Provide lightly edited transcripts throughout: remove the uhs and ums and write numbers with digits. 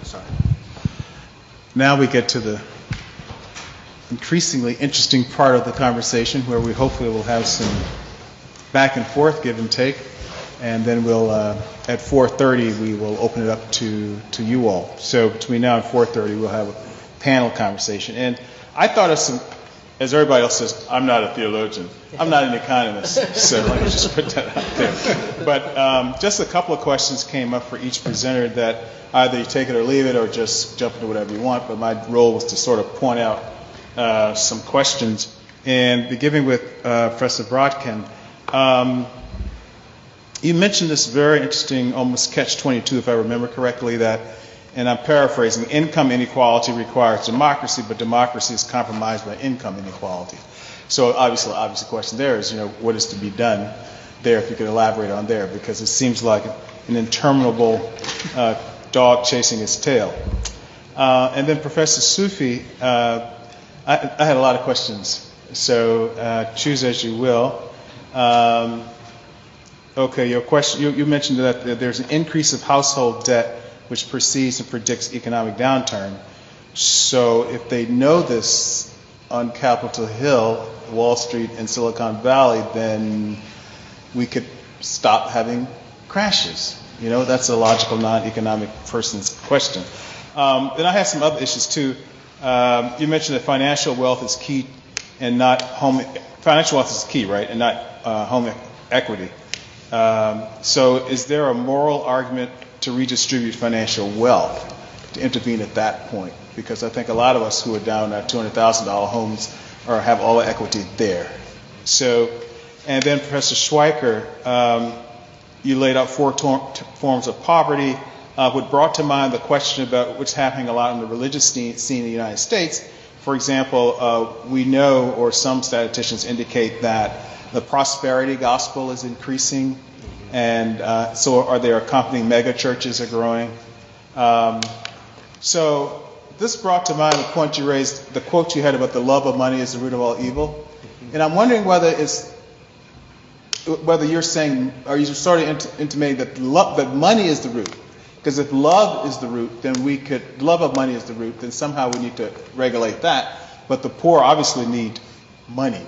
Sorry. Now we get to the increasingly interesting part of the conversation where we hopefully will have some back and forth, give and take, and then we'll, at 4:30, we will open it up to you all. So between now and 4:30, we'll have a panel conversation. And I thought of some, as everybody else says, I'm not a theologian. I'm not an economist, so let me just put that out there. But just a couple of questions came up for each presenter that either you take it or leave it or just jump into whatever you want. But my role was to sort of point out some questions. And beginning with Professor Brodkin, you mentioned this very interesting, almost catch-22, if I remember correctly, that, and I'm paraphrasing, income inequality requires democracy, but democracy is compromised by income inequality. So obviously the question there is, what is to be done there, if you could elaborate on there, because it seems like an interminable dog chasing its tail. And then Professor Sufi, I had a lot of questions, so choose as you will. Okay, your question, you mentioned that there's an increase of household debt which precedes and predicts economic downturn. So if they know this on Capitol Hill, Wall Street, and Silicon Valley, then we could stop having crashes. That's a logical, non-economic person's question. Then I have some other issues too. You mentioned that financial wealth is key and not home. Financial wealth is key, right, and not home equity. So is there a moral argument to redistribute financial wealth, to intervene at that point? Because I think a lot of us who are down at $200,000 homes have all the equity there. So, and then Professor Schweiker, you laid out 4 forms of poverty. What brought to mind the question about what's happening a lot in the religious scene in the United States. For example, we know, or some statisticians indicate, that the prosperity gospel is increasing, and so are there accompanying mega churches are growing. So this brought to mind the point you raised, the quote you had about the love of money is the root of all evil. And I'm wondering whether you're saying, are you sort of intimating that money is the root? Because if love is the root, then love of money is the root, then somehow we need to regulate that. But the poor obviously need money.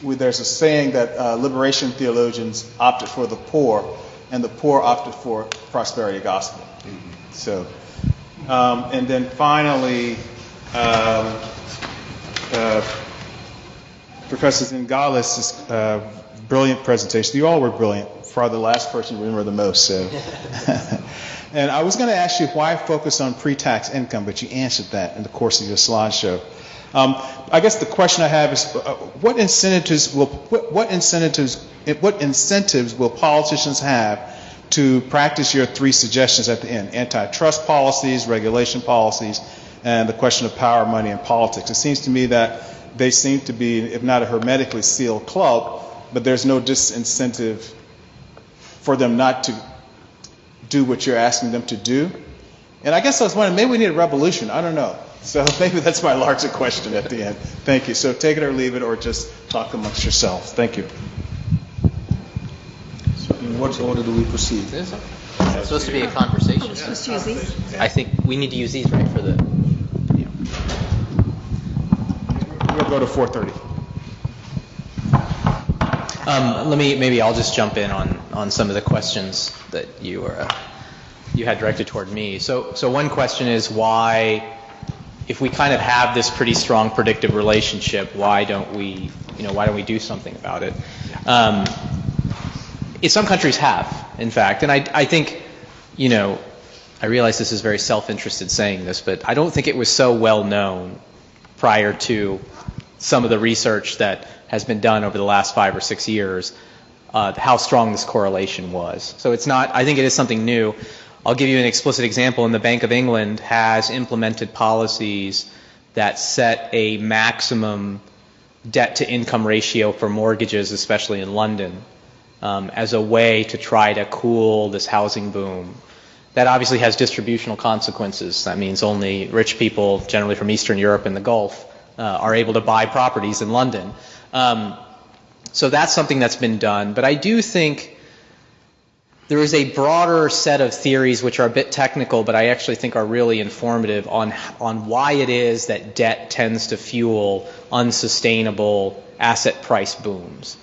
There's a saying that liberation theologians opted for the poor, and the poor opted for prosperity gospel. So, and then finally, Professor Zingales' brilliant presentation. You all were brilliant. Probably the last person to remember the most. So, and I was going to ask you why focus on pre-tax income, but you answered that in the course of your slideshow. I guess the question I have is, what incentives will politicians have to practice your 3 suggestions at the end? Antitrust policies, regulation policies, and the question of power, money, and politics. It seems to me that they seem to be, if not a hermetically sealed club, but there's no disincentive for them not to do what you're asking them to do. And I guess I was wondering, maybe we need a revolution. I don't know. So maybe that's my larger question at the end. Thank you. So take it or leave it, or just talk amongst yourselves. Thank you. So in what order do we proceed? It's supposed to be a conversation. Supposed to use these? I think we need to use these, right, for the... We'll go to 4:30. Maybe I'll just jump in on some of the questions that you had directed toward me. So one question is, why, if we kind of have this pretty strong predictive relationship, why don't we do something about it? Some countries have, in fact, and I think, I realize this is very self-interested saying this, but I don't think it was so well known prior to some of the research that has been done over the last 5 or 6 years, how strong this correlation was. So I think it is something new. I'll give you an explicit example. And the Bank of England has implemented policies that set a maximum debt-to-income ratio for mortgages, especially in London, as a way to try to cool this housing boom. That obviously has distributional consequences. That means only rich people, generally from Eastern Europe and the Gulf, are able to buy properties in London. So that's something that's been done. But I do think there is a broader set of theories which are a bit technical, but I actually think are really informative on why it is that debt tends to fuel unsustainable asset price booms.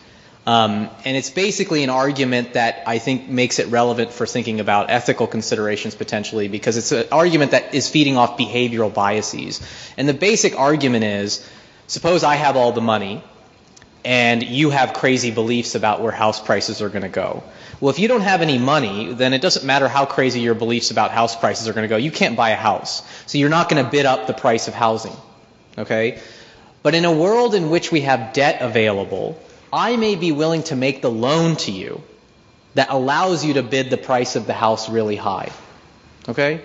And it's basically an argument that I think makes it relevant for thinking about ethical considerations potentially, because it's an argument that is feeding off behavioral biases. And the basic argument is, suppose I have all the money and you have crazy beliefs about where house prices are going to go. Well, if you don't have any money, then it doesn't matter how crazy your beliefs about house prices are going to go. You can't buy a house. So you're not going to bid up the price of housing. Okay? But in a world in which we have debt available, I may be willing to make the loan to you that allows you to bid the price of the house really high. Okay?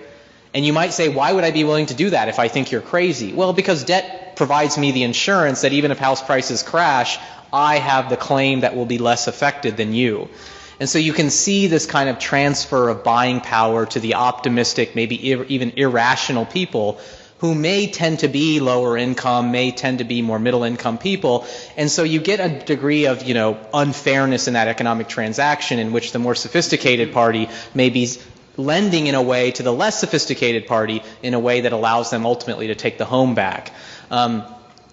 And you might say, why would I be willing to do that if I think you're crazy? Well, because debt provides me the insurance that even if house prices crash, I have the claim that will be less affected than you. And so you can see this kind of transfer of buying power to the optimistic, maybe even irrational people who may tend to be lower income, may tend to be more middle income people. And so you get a degree of, unfairness in that economic transaction in which the more sophisticated party may be lending in a way to the less sophisticated party in a way that allows them ultimately to take the home back.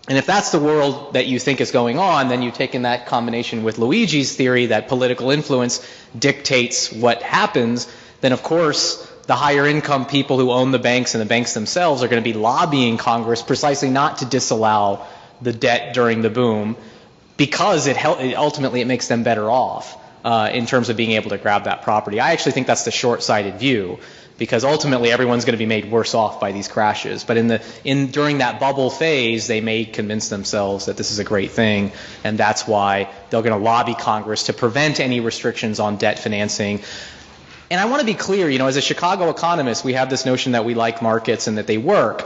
And if that's the world that you think is going on, then you take in that combination with Luigi's theory that political influence dictates what happens, then of course the higher income people who own the banks and the banks themselves are going to be lobbying Congress precisely not to disallow the debt during the boom, because ultimately it makes them better off in terms of being able to grab that property. I actually think that's the short-sighted view, because ultimately everyone's going to be made worse off by these crashes. But during that bubble phase, they may convince themselves that this is a great thing, and that's why they're going to lobby Congress to prevent any restrictions on debt financing. And I want to be clear, as a Chicago economist, we have this notion that we like markets and that they work.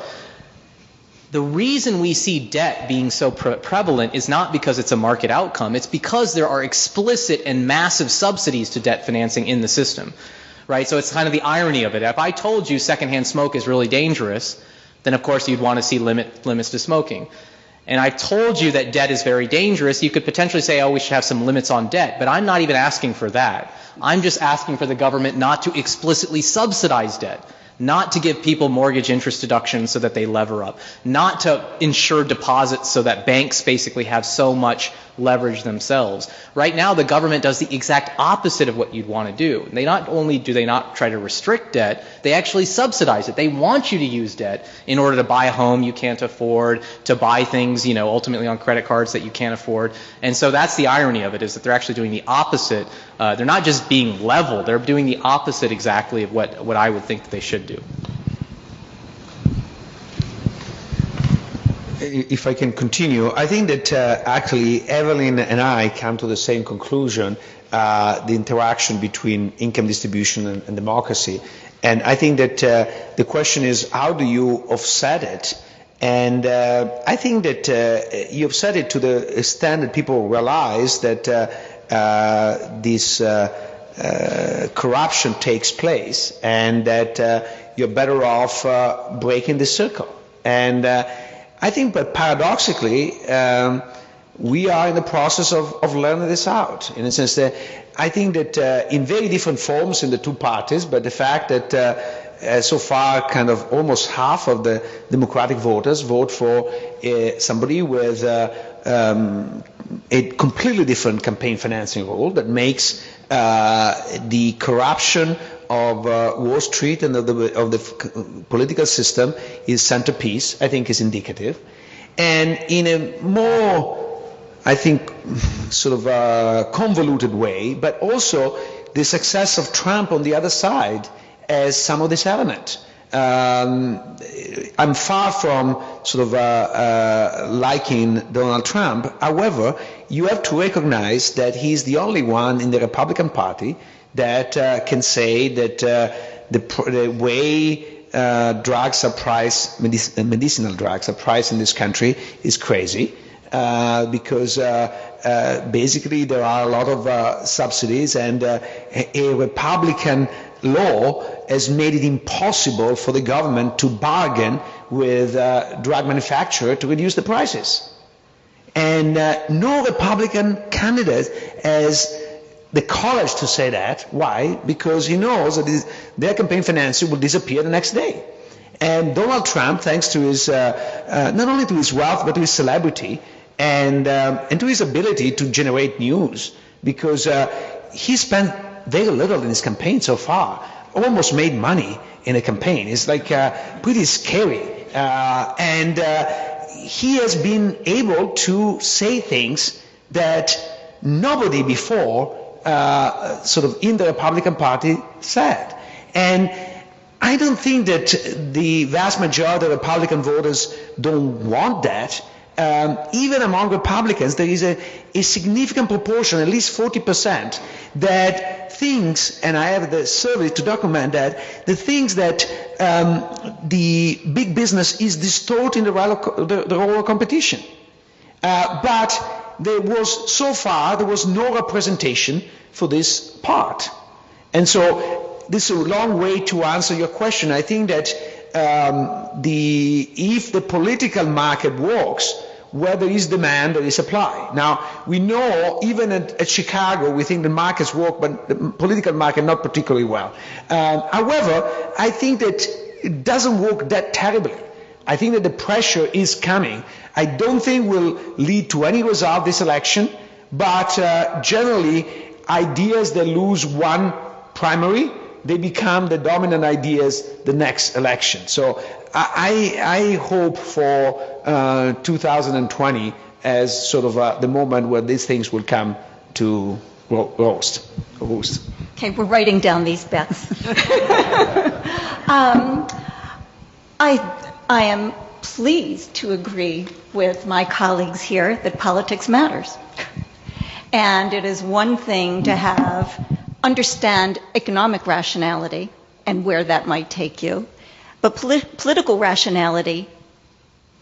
The reason we see debt being so prevalent is not because it's a market outcome. It's because there are explicit and massive subsidies to debt financing in the system. Right? So it's kind of the irony of it. If I told you secondhand smoke is really dangerous, then of course you'd want to see limits to smoking. And I told you that debt is very dangerous, you could potentially say, we should have some limits on debt. But I'm not even asking for that. I'm just asking for the government not to explicitly subsidize debt, not to give people mortgage interest deductions so that they lever up, not to insure deposits so that banks basically have so much leverage themselves. Right now, the government does the exact opposite of what you'd want to do. They not only do they not try to restrict debt, they actually subsidize it. They want you to use debt in order to buy a home you can't afford, to buy things, ultimately on credit cards that you can't afford. And so that's the irony of it, is that they're actually doing the opposite. They're not just being level, they're doing the opposite exactly of what I would think that they should do. If I can continue, I think that actually Evelyn and I come to the same conclusion, the interaction between income distribution and democracy. And I think that the question is, how do you offset it? And I think that you offset it to the extent that people realize that this corruption takes place, and that you're better off breaking the circle. And I think, but paradoxically, we are in the process of learning this out, in the sense that I think that in very different forms in the two parties, but the fact that so far kind of almost half of the Democratic voters vote for somebody with a completely different campaign financing rule that makes the corruption of Wall Street and of the political system is centerpiece, I think is indicative. And in a more, I think, sort of convoluted way, but also the success of Trump on the other side as some of this element. I'm far from sort of liking Donald Trump. However, you have to recognize that he's the only one in the Republican Party that can say that the way drugs are priced, medicinal drugs are priced in this country is crazy, because basically there are a lot of subsidies, and a Republican law has made it impossible for the government to bargain with drug manufacturers to reduce the prices. And no Republican candidate has the courage to say that. Why? Because he knows that their campaign financing will disappear the next day. And Donald Trump, thanks to his, not only to his wealth, but to his celebrity, and to his ability to generate news, because he spent very little in his campaign so far, almost made money in a campaign. It's like pretty scary. And he has been able to say things that nobody before sort of in the Republican Party said. And I don't think that the vast majority of Republican voters don't want that. Even among Republicans, there is a significant proportion, at least 40%, that thinks, and I have the survey to document that, the things that the big business is distorting the role of competition. But there was, so far, there was no representation for this part. And so this is a long way to answer your question. I think that if the political market works, where there is demand, there is supply. Now, we know, even at Chicago, we think the markets work, but the political market not particularly well. However, I think that it doesn't work that terribly. I think that the pressure is coming. I don't think will lead to any result this election, but generally, ideas that lose one primary, they become the dominant ideas the next election. So I hope for 2020 as sort of the moment where these things will come to roost. Okay, we're writing down these bets. I am pleased to agree with my colleagues here that politics matters. And it is one thing to understand economic rationality and where that might take you, but political rationality,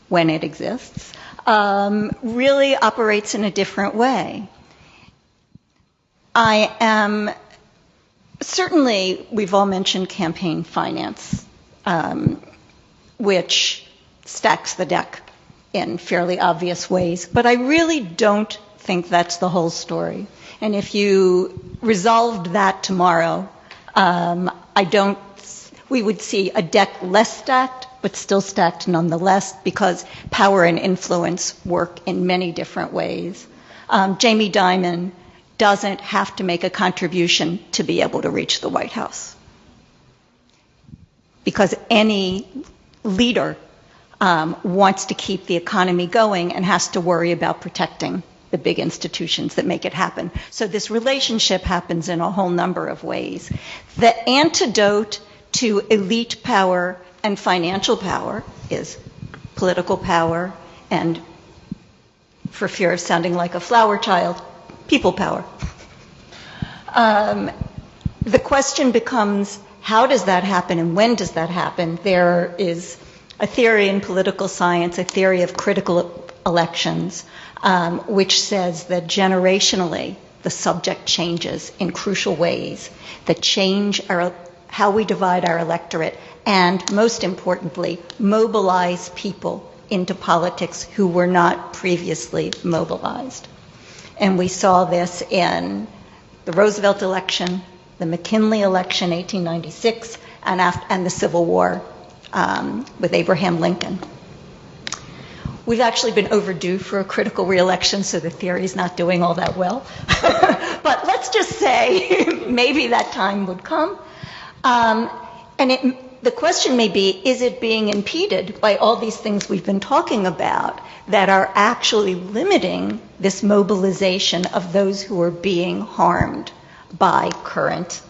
when it exists, really operates in a different way. I am certainly, we've all mentioned campaign finance, which stacks the deck in fairly obvious ways, but I really don't think that's the whole story. And if you resolved that tomorrow, we would see a deck less stacked, but still stacked nonetheless, because power and influence work in many different ways. Jamie Dimon doesn't have to make a contribution to be able to reach the White House, because any leader wants to keep the economy going and has to worry about protecting the big institutions that make it happen. So this relationship happens in a whole number of ways. The antidote to elite power and financial power is political power, and, for fear of sounding like a flower child, people power. The question becomes, how does that happen and when does that happen? There is a theory in political science, a theory of critical elections, which says that generationally the subject changes in crucial ways that change how we divide our electorate, and most importantly, mobilize people into politics who were not previously mobilized. And we saw this in the Roosevelt election, the McKinley election, 1896, and the Civil War with Abraham Lincoln. We've actually been overdue for a critical re-election, so the theory is not doing all that well. But let's just say maybe that time would come. The question may be, is it being impeded by all these things we've been talking about that are actually limiting this mobilization of those who are being harmed by current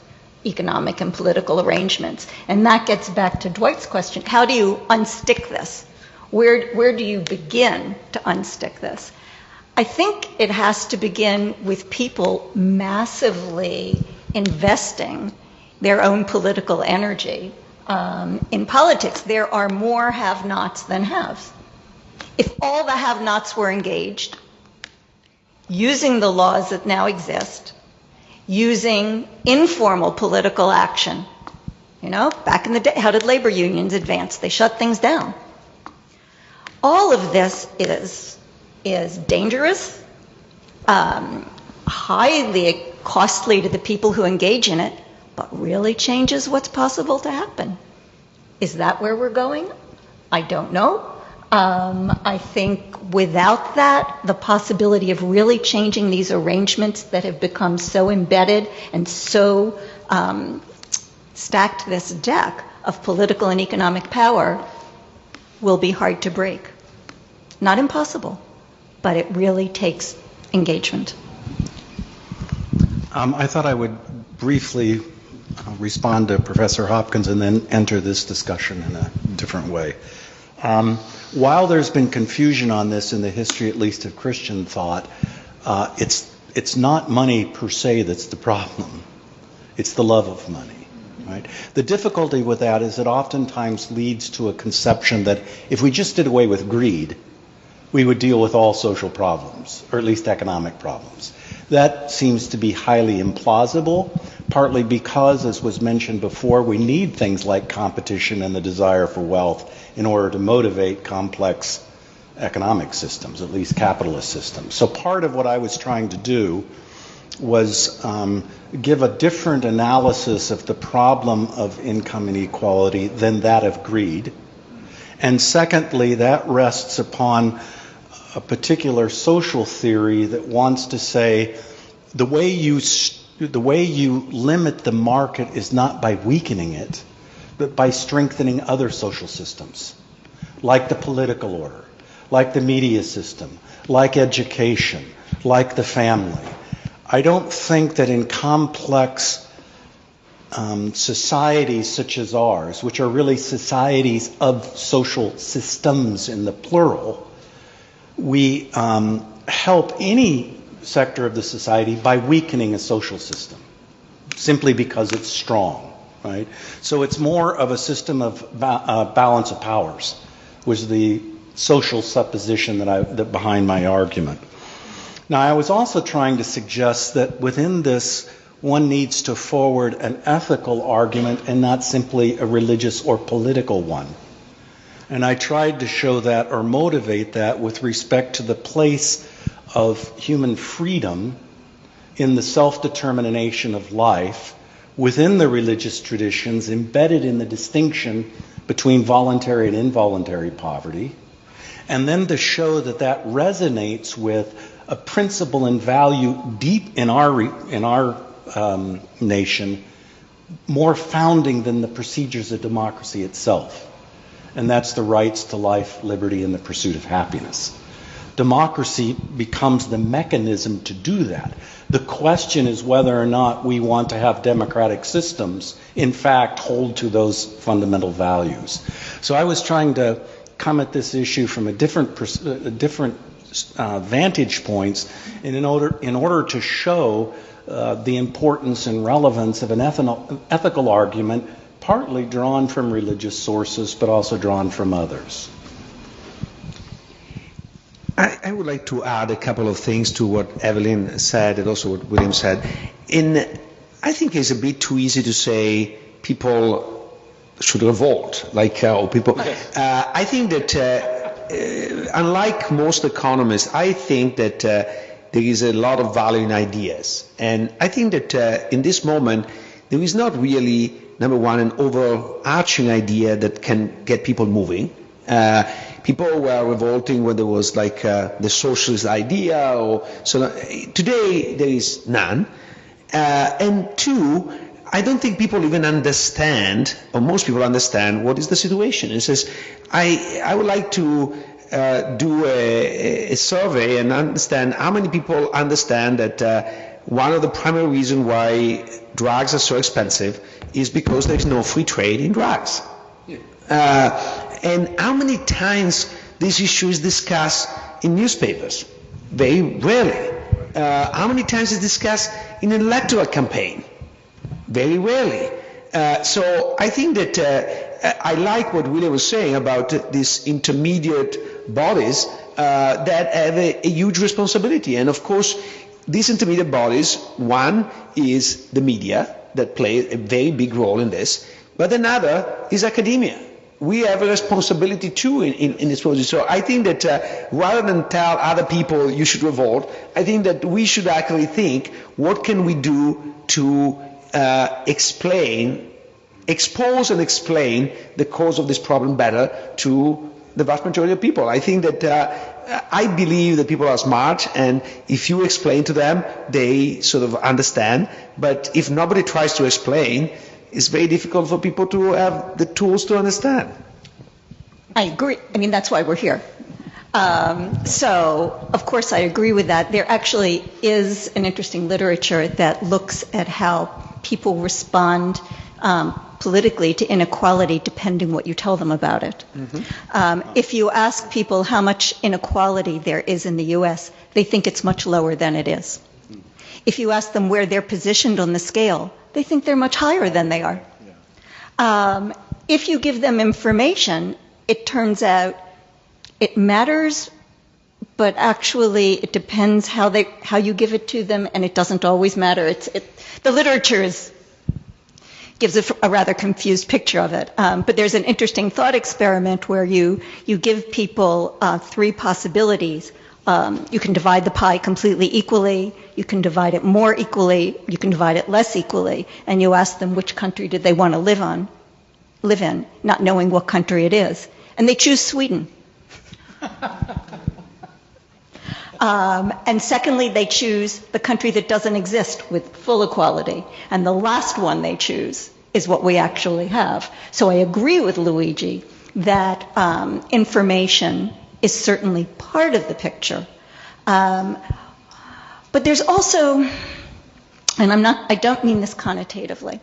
economic and political arrangements? And that gets back to Dwight's question. How do you unstick this? Where do you begin to unstick this? I think it has to begin with people massively investing their own political energy. In politics, there are more have-nots than haves. If all the have-nots were engaged, using the laws that now exist, using informal political action, back in the day, how did labor unions advance? They shut things down. All of this is dangerous, highly costly to the people who engage in it, but really changes what's possible to happen. Is that where we're going? I don't know. I think without that, the possibility of really changing these arrangements that have become so embedded and so stacked this deck of political and economic power will be hard to break. Not impossible, but it really takes engagement. I thought I would briefly respond to Professor Hopkins and then enter this discussion in a different way. While there's been confusion on this in the history, at least of Christian thought, it's not money per se that's the problem. It's the love of money, right? The difficulty with that is it oftentimes leads to a conception that if we just did away with greed, we would deal with all social problems, or at least economic problems. That seems to be highly implausible, partly because, as was mentioned before, we need things like competition and the desire for wealth in order to motivate complex economic systems, at least capitalist systems. So part of what I was trying to do was give a different analysis of the problem of income inequality than that of greed. And secondly, that rests upon a particular social theory that wants to say the way you limit the market is not by weakening it, but by strengthening other social systems, like the political order, like the media system, like education, like the family. I don't think that in complex societies such as ours, which are really societies of social systems in the plural, we help any sector of the society by weakening a social system, simply because it's strong, right? So it's more of a system of balance of powers, was the social supposition that behind my argument. Now, I was also trying to suggest that within this, one needs to forward an ethical argument and not simply a religious or political one. And I tried to show that or motivate that with respect to the place of human freedom in the self-determination of life within the religious traditions, embedded in the distinction between voluntary and involuntary poverty, and then to show that that resonates with a principle and value deep in our nation, more founding than the procedures of democracy itself. And that's the rights to life, liberty, and the pursuit of happiness. Democracy becomes the mechanism to do that. The question is whether or not we want to have democratic systems, in fact, hold to those fundamental values. So I was trying to come at this issue from a different vantage points, and in order to show the importance and relevance of an ethical argument, partly drawn from religious sources, but also drawn from others. I would like to add a couple of things to what Evelyn said and also what William said. I think it's a bit too easy to say people should revolt, or people. I think that unlike most economists, I think that there is a lot of value in ideas. And I think that in this moment, there is not really, number one, an overarching idea that can get people moving. People were revolting when there was the socialist idea, today there is none. And two, I don't think people even understand, or most people understand, what is the situation. It says, I would like to do a survey and understand how many people understand that one of the primary reasons why drugs are so expensive is because there is no free trade in drugs. And how many times this issue is discussed in newspapers? Very rarely. How many times is discussed in an electoral campaign? Very rarely. So I think that I like what William was saying about these intermediate bodies that have a huge responsibility. And of course, these intermediate bodies, one is the media that play a very big role in this, but another is academia. we have a responsibility too in this process. So I think that rather than tell other people you should revolt, I think that we should actually think, what can we do to expose and explain the cause of this problem better to the vast majority of people. I think that I believe that people are smart, and if you explain to them, they sort of understand. But if nobody tries to explain, it's very difficult for people to have the tools to understand. I agree. I mean, that's why we're here. So, of course, I agree with that. There actually is an interesting literature that looks at how people respond politically to inequality depending what you tell them about it. If you ask people how much inequality there is in the U.S., they think it's much lower than it is. If you ask them where they're positioned on the scale, they think they're much higher than they are. If you give them information, it turns out it matters, but actually it depends how you give it to them, and it doesn't always matter. The literature gives a rather confused picture of it. But there's an interesting thought experiment where you give people three possibilities. You can divide the pie completely equally, you can divide it more equally, you can divide it less equally, and you ask them which country did they want to live in, not knowing what country it is. And they choose Sweden. And secondly, they choose the country that doesn't exist with full equality. And the last one they choose is what we actually have. So I agree with Luigi that information is certainly part of the picture. But there's also, and I don't mean this connotatively,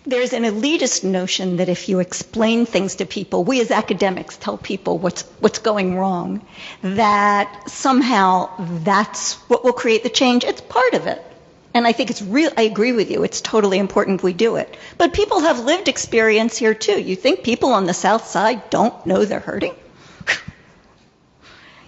there's an elitist notion that if you explain things to people, we as academics tell people what's going wrong, that somehow that's what will create the change. It's part of it. And I think I agree with you, it's totally important we do it. But people have lived experience here too. You think people on the South Side don't know they're hurting?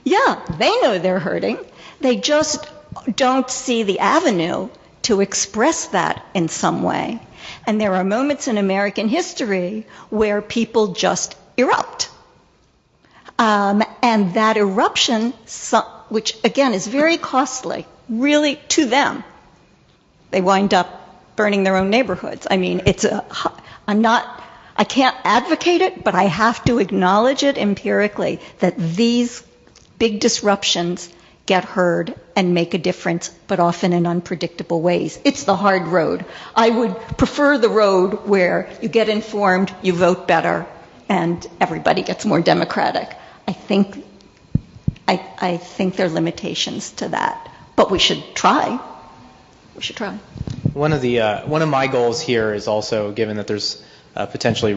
Yeah, they know they're hurting. They just don't see the avenue to express that in some way. And there are moments in American history where people just erupt. And that eruption, which again is very costly, really to them, they wind up burning their own neighborhoods. I mean, I can't advocate it, but I have to acknowledge it empirically that these big disruptions get heard and make a difference, but often in unpredictable ways. It's the hard road. I would prefer the road where you get informed, you vote better, and everybody gets more democratic. I think there are limitations to that, but we should try. We should try. One of my goals here is also, given that there's potentially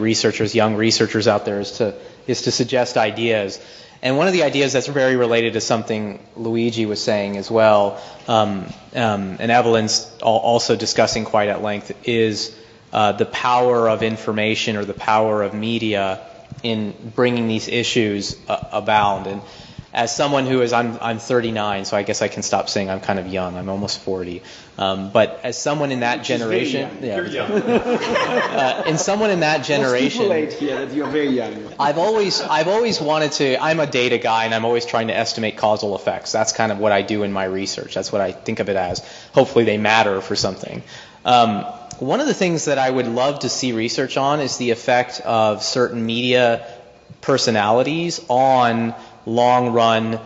young researchers out there, is to suggest ideas. And one of the ideas that's very related to something Luigi was saying as well, and Evelyn's also discussing quite at length, is the power of information or the power of media in bringing these issues about. And as someone who is, I'm 39, so I guess I can stop saying I'm kind of young. I'm almost 40. But as someone in that generation, You're young. and someone in that generation, We'll stipulate here that you're very young. I've always wanted to. I'm a data guy, and I'm always trying to estimate causal effects. That's kind of what I do in my research. That's what I think of it as. Hopefully, they matter for something. One of the things that I would love to see research on is the effect of certain media personalities on long-run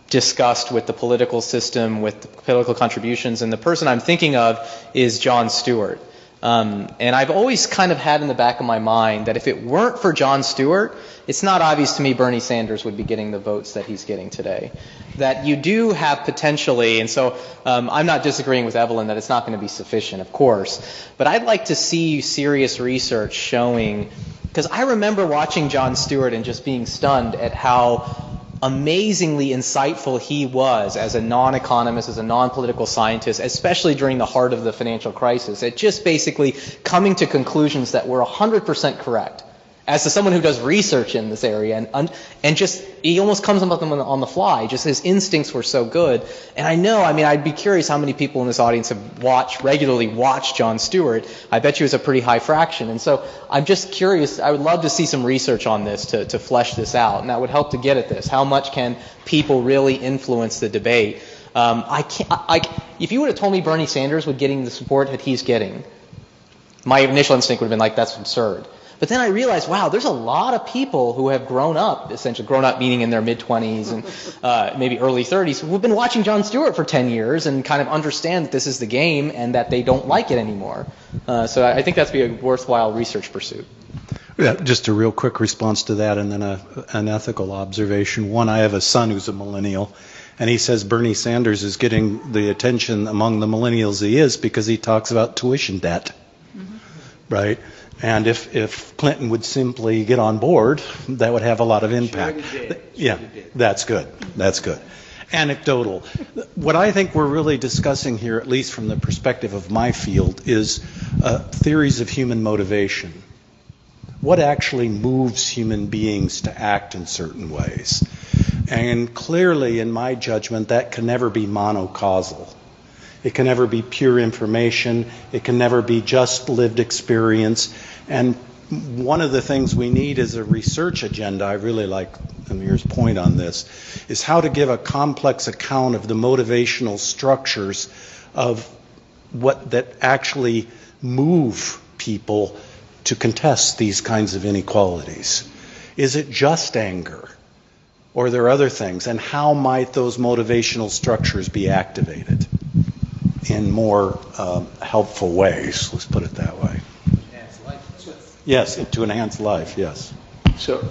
disgust with the political system, with the political contributions. And the person I'm thinking of is Jon Stewart. And I've always kind of had in the back of my mind that if it weren't for Jon Stewart, it's not obvious to me Bernie Sanders would be getting the votes that he's getting today. That you do have potentially, and so I'm not disagreeing with Evelyn that it's not going to be sufficient, of course, but I'd like to see serious research showing, because I remember watching Jon Stewart and just being stunned at how amazingly insightful he was as a non-economist, as a non-political scientist, especially during the heart of the financial crisis, at just basically coming to conclusions that were 100% correct. as to someone who does research in this area, and just, he almost comes up with them on the fly. Just his instincts were so good. And I'd be curious how many people in this audience have regularly watched Jon Stewart. I bet you it's a pretty high fraction. And so I'm just curious, I would love to see some research on this to flesh this out. And that would help to get at this. How much can people really influence the debate? If you would have told me Bernie Sanders would getting the support that he's getting, my initial instinct would have been like, that's absurd. But then I realized, wow, there's a lot of people who have grown up, essentially grown up meaning in their mid-20s and maybe early 30s, who have been watching Jon Stewart for 10 years and kind of understand that this is the game and that they don't like it anymore. So I think that's be a worthwhile research pursuit. Yeah, just a real quick response to that, and then an ethical observation. One, I have a son who's a millennial, and he says Bernie Sanders is getting the attention among the millennials he is because he talks about tuition debt, right? And if Clinton would simply get on board, that would have a lot of impact. Yeah, that's good. That's good. Anecdotal. What I think we're really discussing here, at least from the perspective of my field, is theories of human motivation. What actually moves human beings to act in certain ways? And clearly, in my judgment, that can never be monocausal. It can never be pure information. It can never be just lived experience. And one of the things we need is a research agenda. I really like Amir's point on this, is how to give a complex account of the motivational structures of that actually move people to contest these kinds of inequalities. Is it just anger? Or are there other things? And how might those motivational structures be activated in more helpful ways? Let's put it that way. Yes, to enhance life, yes. So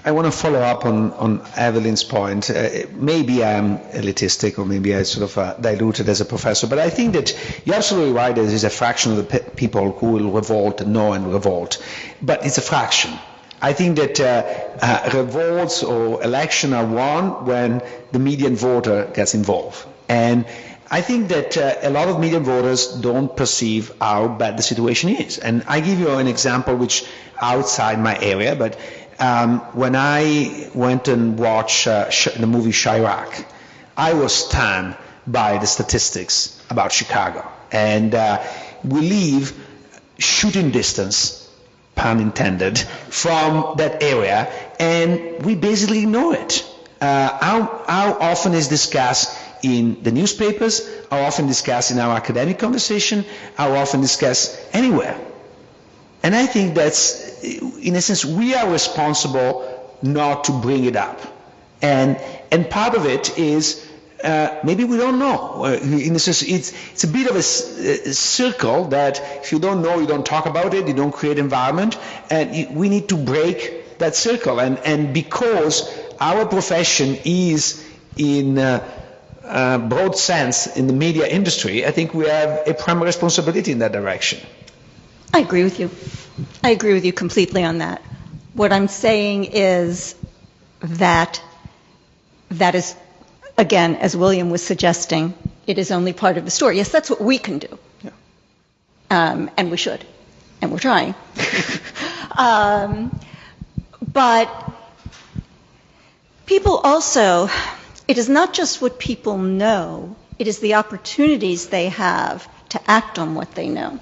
I want to follow up on Evelyn's point. Maybe I'm elitistic, or maybe I sort of diluted as a professor, but I think that you're absolutely right. There is a fraction of the people who will revolt and know and revolt, but it's a fraction. I think that revolts or election are won when the median voter gets involved. And I think that a lot of median voters don't perceive how bad the situation is. And I give you an example which outside my area, but when I went and watched the movie Chirac, I was stunned by the statistics about Chicago. And we live shooting distance, pun intended, from that area, and we basically ignore it. How often is discussed in the newspapers, how often discussed in our academic conversation, how often discussed anywhere. And I think that's, in a sense, we are responsible not to bring it up. And part of it is maybe we don't know. In a sense, it's a bit of a circle that if you don't know, you don't talk about it, you don't create environment, and we need to break that circle. And because our profession is in broad sense in the media industry, I think we have a primary responsibility in that direction. I agree with you. I agree with you completely on that. What I'm saying is that is, again, as William was suggesting, it is only part of the story. Yes, that's what we can do. Yeah. And we should. And we're trying. But people also, it is not just what people know, it is the opportunities they have to act on what they know.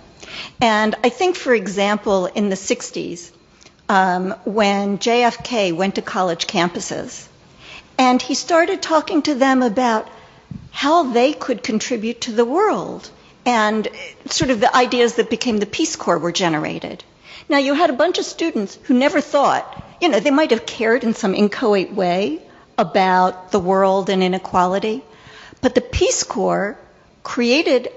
And I think, for example, in the 60s, when JFK went to college campuses, and he started talking to them about how they could contribute to the world, and sort of the ideas that became the Peace Corps were generated. Now, you had a bunch of students who never thought, they might have cared in some inchoate way about the world and inequality, but the Peace Corps created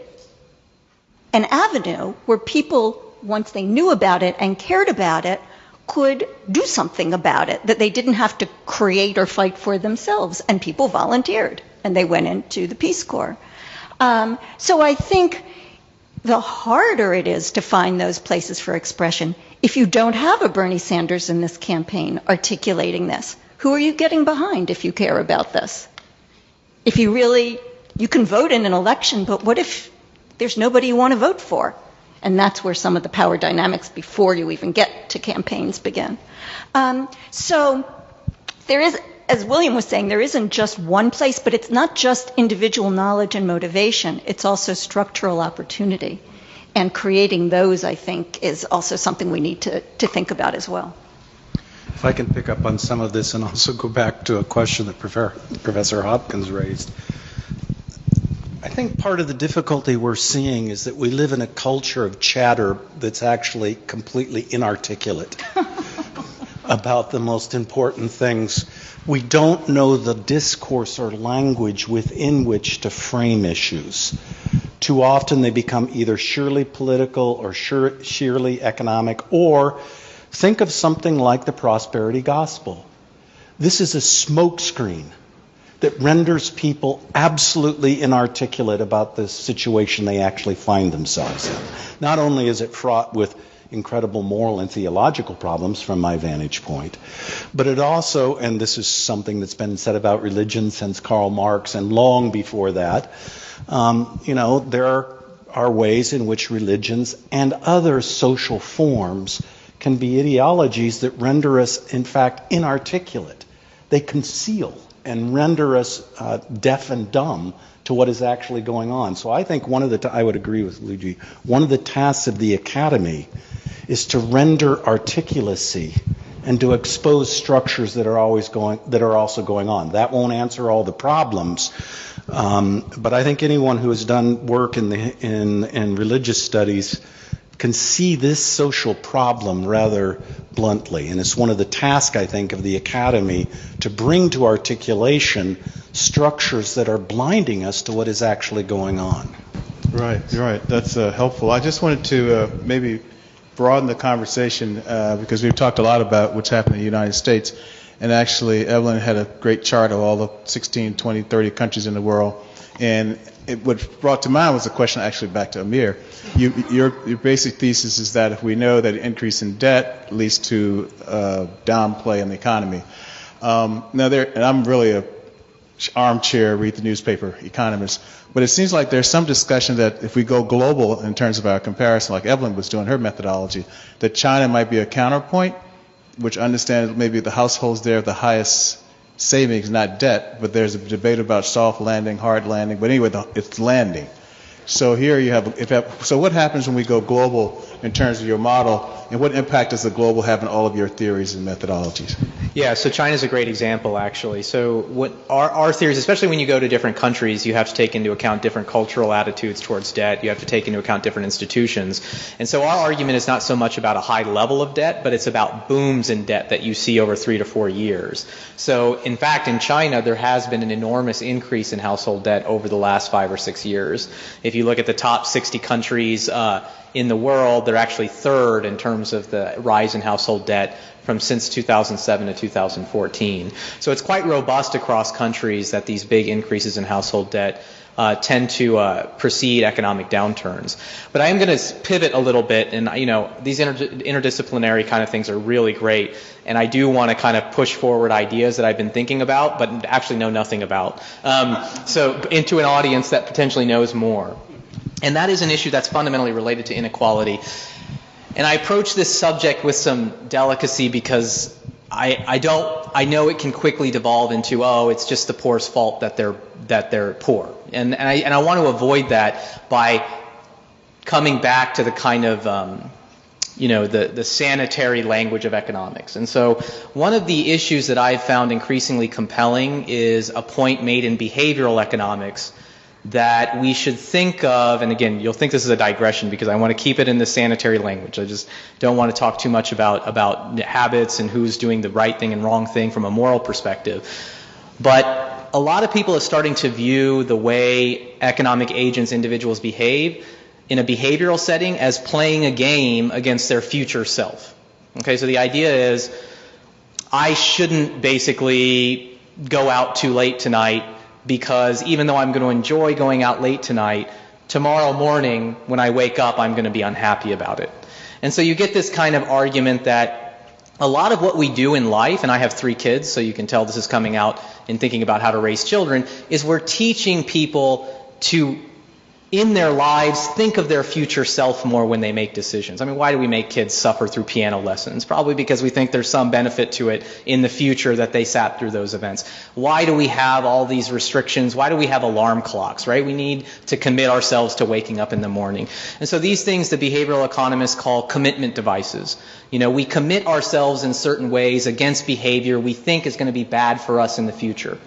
an avenue where people, once they knew about it and cared about it, could do something about it that they didn't have to create or fight for themselves. And people volunteered, and they went into the Peace Corps. So I think the harder it is to find those places for expression, if you don't have a Bernie Sanders in this campaign articulating this, who are you getting behind if you care about this? If you can vote in an election, but what if there's nobody you want to vote for? And that's where some of the power dynamics before you even get to campaigns begin. So there is, as William was saying, there isn't just one place, but it's not just individual knowledge and motivation. It's also structural opportunity. And creating those, I think, is also something we need to think about as well. If I can pick up on some of this and also go back to a question that Professor Hopkins raised. I think part of the difficulty we're seeing is that we live in a culture of chatter that's actually completely inarticulate about the most important things. We don't know the discourse or language within which to frame issues. Too often they become either sheerly political or sheerly economic, or think of something like the prosperity gospel. This is a smokescreen that renders people absolutely inarticulate about the situation they actually find themselves in. Not only is it fraught with incredible moral and theological problems from my vantage point, but it also, and this is something that's been said about religion since Karl Marx and long before that, there are ways in which religions and other social forms can be ideologies that render us, in fact, inarticulate. They conceal and render us deaf and dumb to what is actually going on. So I think I would agree with Luigi, one of the tasks of the academy is to render articulacy and to expose structures that are also going on. That won't answer all the problems, but I think anyone who has done work in religious studies can see this social problem rather bluntly. And it's one of the tasks, I think, of the academy to bring to articulation structures that are blinding us to what is actually going on. Right, you're right. That's helpful. I just wanted to maybe broaden the conversation because we've talked a lot about what's happening in the United States. And actually, Evelyn had a great chart of all the 16, 20, 30 countries in the world. And what brought to mind was a question actually back to Amir. Your basic thesis is that if we know that an increase in debt leads to downplay in the economy. And I'm really a armchair, read the newspaper economist, but it seems like there's some discussion that if we go global in terms of our comparison, like Evelyn was doing her methodology, that China might be a counterpoint, which understands maybe the households there have the highest savings, not debt, but there's a debate about soft landing, hard landing, but anyway, it's landing. So here you have, so what happens when we go global in terms of your model, and what impact does the global have on all of your theories and methodologies? Yeah, so China's a great example, actually. So what our theories, especially when you go to different countries, you have to take into account different cultural attitudes towards debt. You have to take into account different institutions. And so our argument is not so much about a high level of debt, but it's about booms in debt that you see over 3 to 4 years. So in fact, in China, there has been an enormous increase in household debt over the last 5 or 6 years. If you look at the top 60 countries in the world, they're actually third in terms of the rise in household debt from since 2007 to 2014. So it's quite robust across countries that these big increases in household debt tend to precede economic downturns. But I am going to pivot a little bit, and these interdisciplinary kind of things are really great, and I do want to kind of push forward ideas that I've been thinking about, but actually know nothing about. So into an audience that potentially knows more. And that is an issue that's fundamentally related to inequality. And I approach this subject with some delicacy because I know it can quickly devolve into, it's just the poor's fault that they're poor. And I want to avoid that by coming back to the kind of the sanitary language of economics. And so one of the issues that I've found increasingly compelling is a point made in behavioral economics that we should think of, and again, you'll think this is a digression because I want to keep it in the sanitary language. I just don't want to talk too much about habits and who's doing the right thing and wrong thing from a moral perspective. But a lot of people are starting to view the way economic agents, individuals behave in a behavioral setting as playing a game against their future self. Okay, so the idea is I shouldn't basically go out too late tonight because even though I'm going to enjoy going out late tonight, tomorrow morning when I wake up, I'm going to be unhappy about it. And so you get this kind of argument that a lot of what we do in life, and I have 3 kids, so you can tell this is coming out in thinking about how to raise children, is we're teaching people to in their lives think of their future self more when they make decisions. I mean, why do we make kids suffer through piano lessons? Probably because we think there's some benefit to it in the future that they sat through those events. Why do we have all these restrictions? Why do we have alarm clocks, right? We need to commit ourselves to waking up in the morning. And so these things the behavioral economists call commitment devices. You know, we commit ourselves in certain ways against behavior we think is going to be bad for us in the future,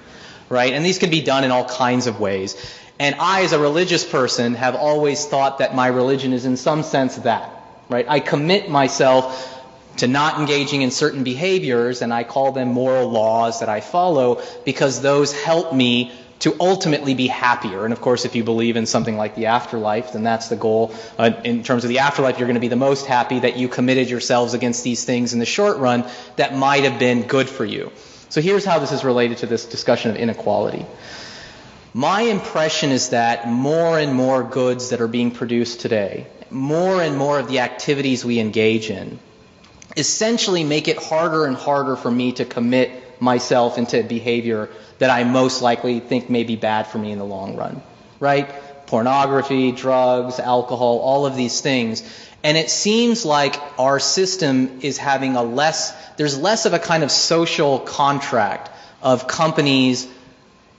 right? And these can be done in all kinds of ways. And I, as a religious person, have always thought that my religion is in some sense that, right? I commit myself to not engaging in certain behaviors, and I call them moral laws that I follow because those help me to ultimately be happier. And of course, if you believe in something like the afterlife, then that's the goal. In terms of the afterlife, you're going to be the most happy that you committed yourselves against these things in the short run that might have been good for you. So here's how this is related to this discussion of inequality. My impression is that more and more goods that are being produced today, more and more of the activities we engage in, essentially make it harder and harder for me to commit myself into behavior that I most likely think may be bad for me in the long run, right? Pornography, drugs, alcohol, all of these things. And it seems like our system is having there's less of a kind of social contract of companies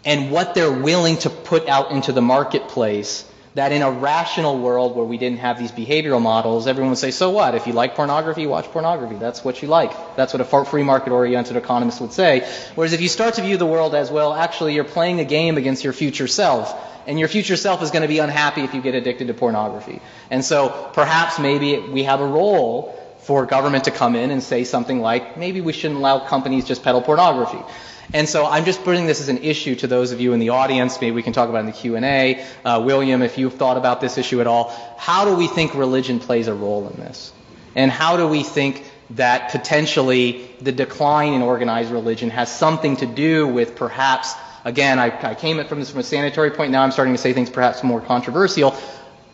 and what they're willing to put out into the marketplace, that in a rational world where we didn't have these behavioral models, everyone would say, so what? If you like pornography, watch pornography. That's what you like. That's what a free market-oriented economist would say. Whereas if you start to view the world as, well, actually you're playing a game against your future self, and your future self is going to be unhappy if you get addicted to pornography. And so perhaps maybe we have a role for government to come in and say something like, maybe we shouldn't allow companies just peddle pornography. And so I'm just putting this as an issue to those of you in the audience. Maybe we can talk about it in the Q&A. William, if you've thought about this issue at all, how do we think religion plays a role in this? And how do we think that potentially the decline in organized religion has something to do with perhaps, again, I came from this from a sanitary point, now I'm starting to say things perhaps more controversial,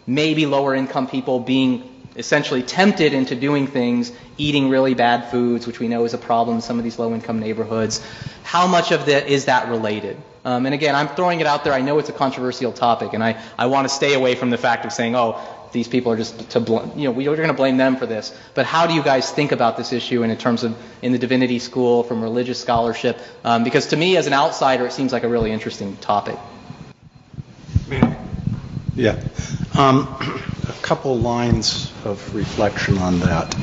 maybe lower income people being essentially tempted into doing things, eating really bad foods, which we know is a problem in some of these low-income neighborhoods. How much of that is that related? And again, I'm throwing it out there. I know it's a controversial topic, and I want to stay away from the fact of saying, oh, these people are just to blame, we're going to blame them for this. But how do you guys think about this issue in terms of in the Divinity School, from religious scholarship? Because to me, as an outsider, it seems like a really interesting topic. Yeah. A couple lines of reflection on that.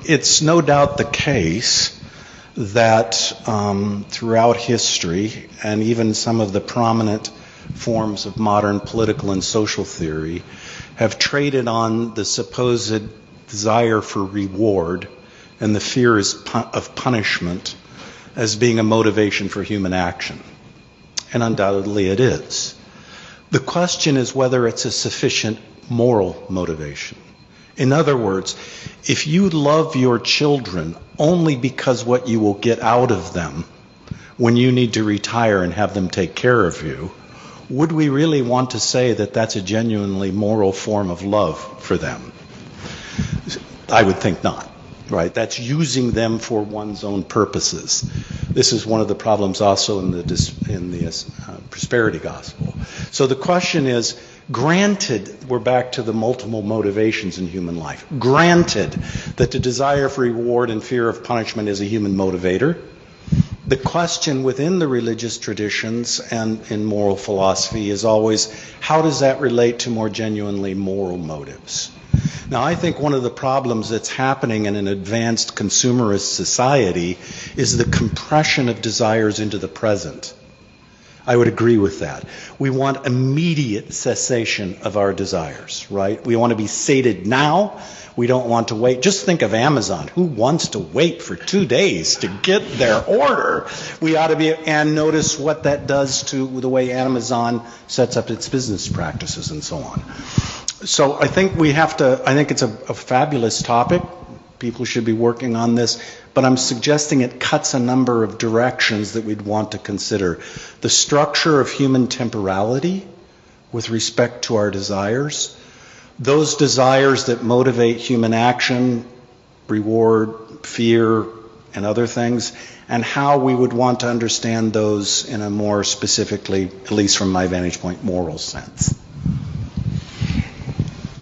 It's no doubt the case that throughout history, and even some of the prominent forms of modern political and social theory, have traded on the supposed desire for reward and the fear of punishment as being a motivation for human action. And undoubtedly it is. The question is whether it's a sufficient moral motivation. In other words, if you love your children only because what you will get out of them when you need to retire and have them take care of you, would we really want to say that that's a genuinely moral form of love for them? I would think not, right? That's using them for one's own purposes. This is one of the problems also in the prosperity gospel. So the question is, granted, we're back to the multiple motivations in human life. Granted that the desire for reward and fear of punishment is a human motivator, the question within the religious traditions and in moral philosophy is always, how does that relate to more genuinely moral motives? Now, I think one of the problems that's happening in an advanced consumerist society is the compression of desires into the present. I would agree with that. We want immediate cessation of our desires, right? We want to be sated now. We don't want to wait. Just think of Amazon. Who wants to wait for 2 days to get their order? We ought to be, and notice what that does to the way Amazon sets up its business practices and so on. So I think I think it's a fabulous topic. People should be working on this, but I'm suggesting it cuts a number of directions that we'd want to consider. The structure of human temporality with respect to our desires, those desires that motivate human action, reward, fear, and other things, and how we would want to understand those in a more specifically, at least from my vantage point, moral sense.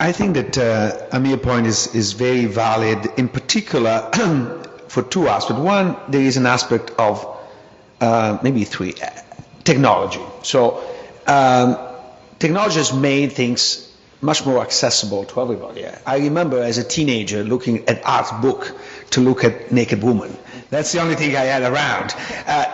I think that Amir's point is very valid, in particular for two aspects. One, there is an aspect of maybe three, technology. So technology has made things much more accessible to everybody. I remember as a teenager looking at art book to look at naked woman. That's the only thing I had around.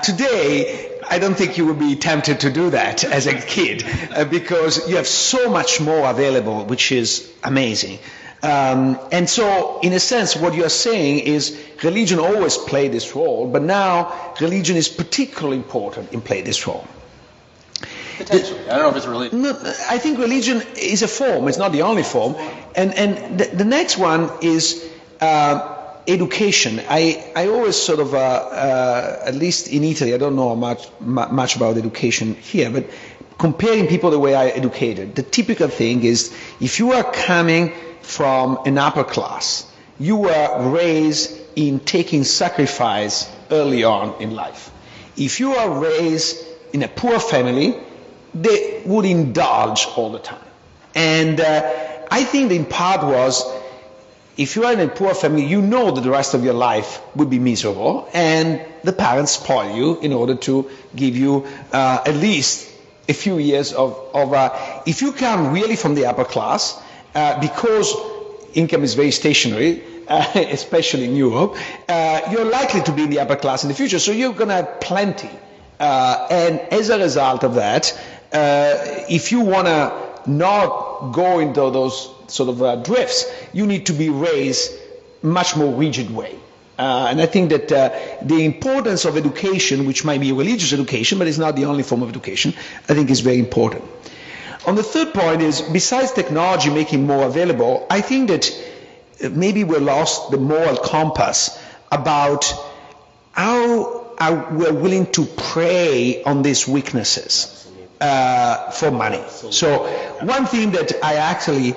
Today, I don't think you would be tempted to do that as a kid because you have so much more available, which is amazing. And so, in a sense, what you are saying is religion always played this role, but now religion is particularly important in playing this role. Potentially. I don't know if it's religion. No, I think religion is a form. It's not the only form. And the next one is education. I always sort of, at least in Italy, I don't know much about education here, but comparing people the way I educated, the typical thing is if you are coming from an upper class, you were raised in taking sacrifice early on in life. If you are raised in a poor family, they would indulge all the time. And I think the in part was, if you are in a poor family, you know that the rest of your life would be miserable, and the parents spoil you in order to give you at least a few years of if you come really from the upper class, because income is very stationary, especially in Europe, you're likely to be in the upper class in the future, so you're going to have plenty. And as a result of that, if you want to not go into those sort of drifts, you need to be raised much more rigid way. And I think that the importance of education, which might be religious education, but it's not the only form of education, I think is very important. On the third point is, besides technology making more available, I think that maybe we lost the moral compass about how we're willing to prey on these weaknesses for money. So one thing that I actually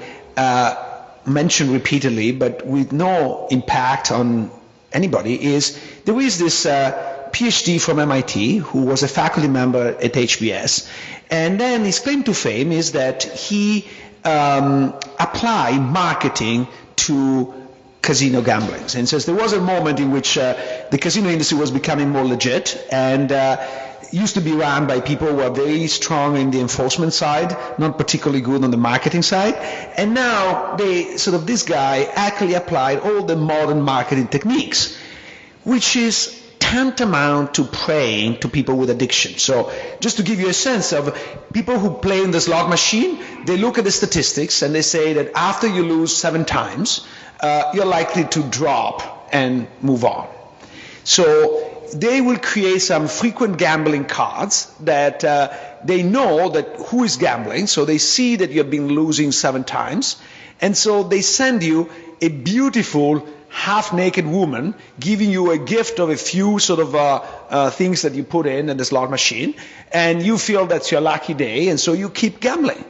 mentioned repeatedly, but with no impact on anybody, is there is this PhD from MIT who was a faculty member at HBS, and then his claim to fame is that he applied marketing to casino gambling. And says there was a moment in which the casino industry was becoming more legit, and used to be run by people who are very strong in the enforcement side, not particularly good on the marketing side. And now this guy actually applied all the modern marketing techniques, which is tantamount to preying to people with addiction. So just to give you a sense of people who play in the slot machine, they look at the statistics and they say that after you lose 7 times, you're likely to drop and move on. So they will create some frequent gambling cards that they know that who is gambling, so they see that you have been losing 7 times, and so they send you a beautiful half-naked woman giving you a gift of a few sort of things that you put in the slot machine, and you feel that's your lucky day, and so you keep gambling.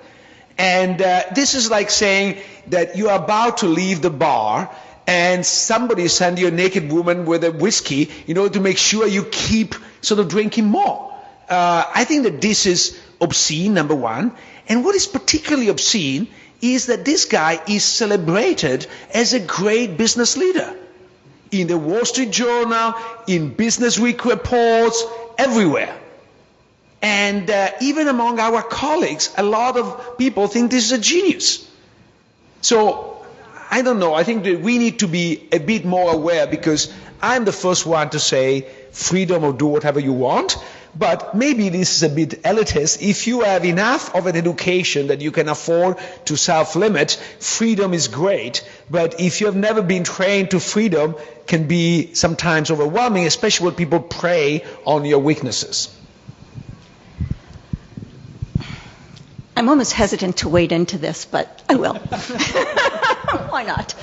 And this is like saying that you are about to leave the bar and somebody send you a naked woman with a whiskey in order to make sure you keep sort of drinking more. I think that this is obscene, number one. And what is particularly obscene is that this guy is celebrated as a great business leader. In the Wall Street Journal, in Business Week reports, everywhere. And even among our colleagues, a lot of people think this is a genius. So, I don't know, I think that we need to be a bit more aware, because I'm the first one to say freedom or do whatever you want, but maybe this is a bit elitist. If you have enough of an education that you can afford to self-limit, freedom is great, but if you have never been trained to freedom, can be sometimes overwhelming, especially when people prey on your weaknesses. I'm almost hesitant to wade into this, but I will. Why not?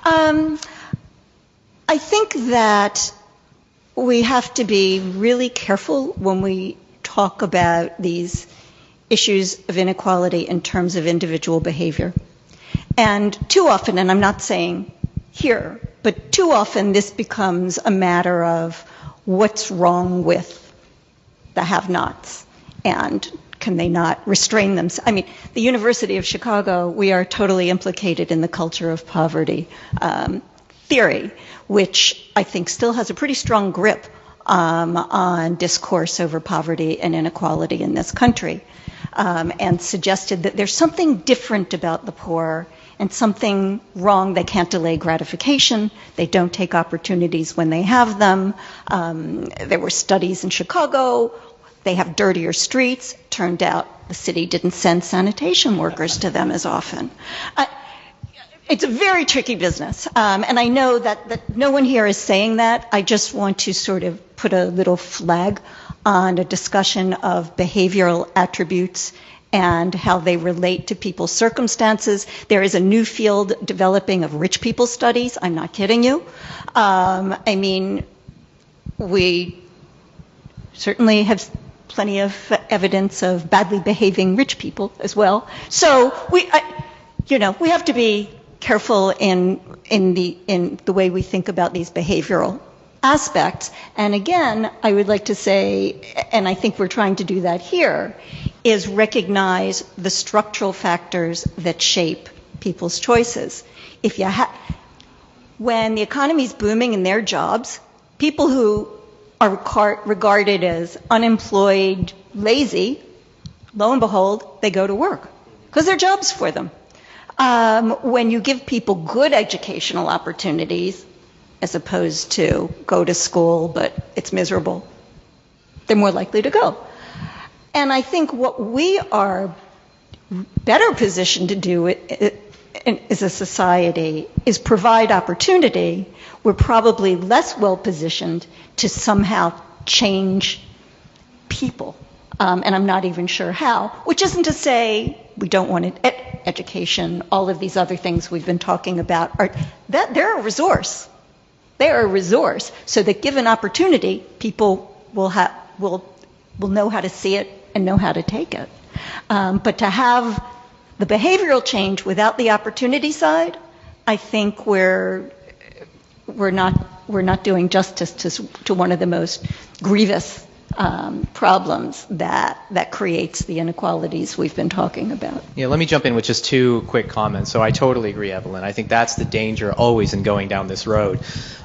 I think that we have to be really careful when we talk about these issues of inequality in terms of individual behavior. And too often, and I'm not saying here, but too often this becomes a matter of what's wrong with the have-nots and can they not restrain them? I mean, the University of Chicago, we are totally implicated in the culture of poverty theory, which I think still has a pretty strong grip on discourse over poverty and inequality in this country, and suggested that there's something different about the poor and something wrong. They can't delay gratification. They don't take opportunities when they have them. There were studies in Chicago. They have dirtier streets. Turned out the city didn't send sanitation workers to them as often. It's a very tricky business. And I know that no one here is saying that. I just want to sort of put a little flag on a discussion of behavioral attributes and how they relate to people's circumstances. There is a new field developing of rich people studies. I'm not kidding you. I mean, we certainly have plenty of evidence of badly behaving rich people as well. So we have to be careful in the way we think about these behavioral aspects. And again, I would like to say, and I think we're trying to do that here, is recognize the structural factors that shape people's choices. When the economy is booming in their jobs, people who are regarded as unemployed, lazy, lo and behold, they go to work because there are jobs for them. When you give people good educational opportunities, as opposed to go to school, but it's miserable, they're more likely to go. And I think what we are better positioned to do as a society is provide opportunity. We're probably less well positioned to somehow change people. And I'm not even sure how, which isn't to say we don't want education, all of these other things we've been talking about, they're a resource. They're a resource, so that given opportunity, people will know how to see it and know how to take it. But to have the behavioral change without the opportunity side, I think we're not doing justice to one of the most grievous problems that creates the inequalities we've been talking about. Yeah, let me jump in with just two quick comments. So I totally agree, Evelyn. I think that's the danger always in going down this road.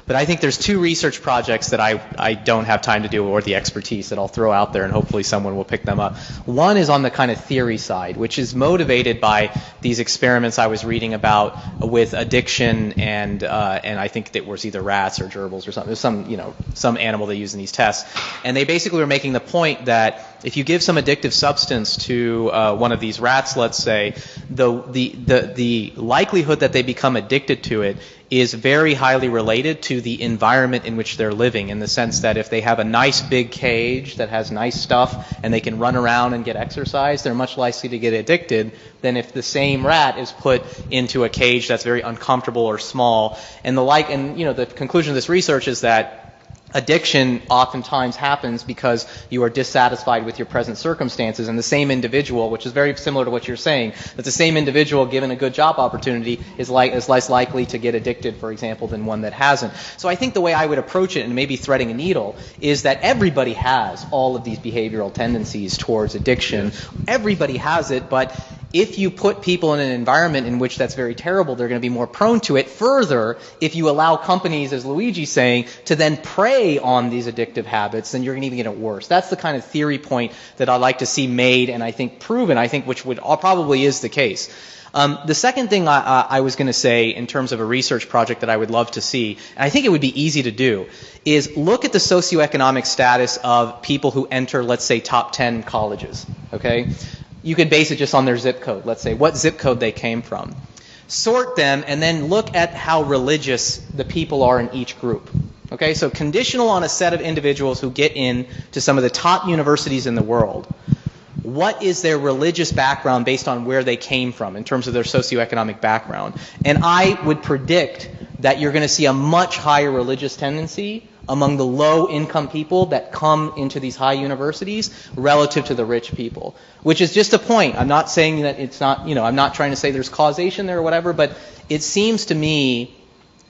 But I think there's two research projects that I don't have time to do, or the expertise that I'll throw out there, and hopefully someone will pick them up. One is on the kind of theory side, which is motivated by these experiments I was reading about with addiction, and I think it was either rats or gerbils or something. There's some animal they use in these tests, and they basically were making the point that if you give some addictive substance to one of these rats, let's say, the likelihood that they become addicted to it is very highly related to the environment in which they're living, in the sense that if they have a nice big cage that has nice stuff and they can run around and get exercise, they're much likely to get addicted than if the same rat is put into a cage that's very uncomfortable or small. And the conclusion of this research is that addiction oftentimes happens because you are dissatisfied with your present circumstances, and the same individual, which is very similar to what you're saying, that the same individual given a good job opportunity is less likely to get addicted, for example, than one that hasn't. So I think the way I would approach it, and maybe threading a needle, is that everybody has all of these behavioral tendencies towards addiction. Everybody has it, but if you put people in an environment in which that's very terrible, they're going to be more prone to it. Further, if you allow companies, as Luigi's saying, to then prey on these addictive habits, then you're going to even get it worse. That's the kind of theory point that I'd like to see made and I think proven, which probably is the case. The second thing I was going to say in terms of a research project that I would love to see, and I think it would be easy to do, is look at the socioeconomic status of people who enter, let's say, top 10 colleges, okay? You could base it just on their zip code, let's say, what zip code they came from. Sort them and then look at how religious the people are in each group. Okay, so conditional on a set of individuals who get in to some of the top universities in the world. What is their religious background based on where they came from in terms of their socioeconomic background? And I would predict that you're going to see a much higher religious tendency among the low-income people that come into these high universities relative to the rich people, which is just a point. I'm not saying that it's not, I'm not trying to say there's causation there or whatever, but it seems to me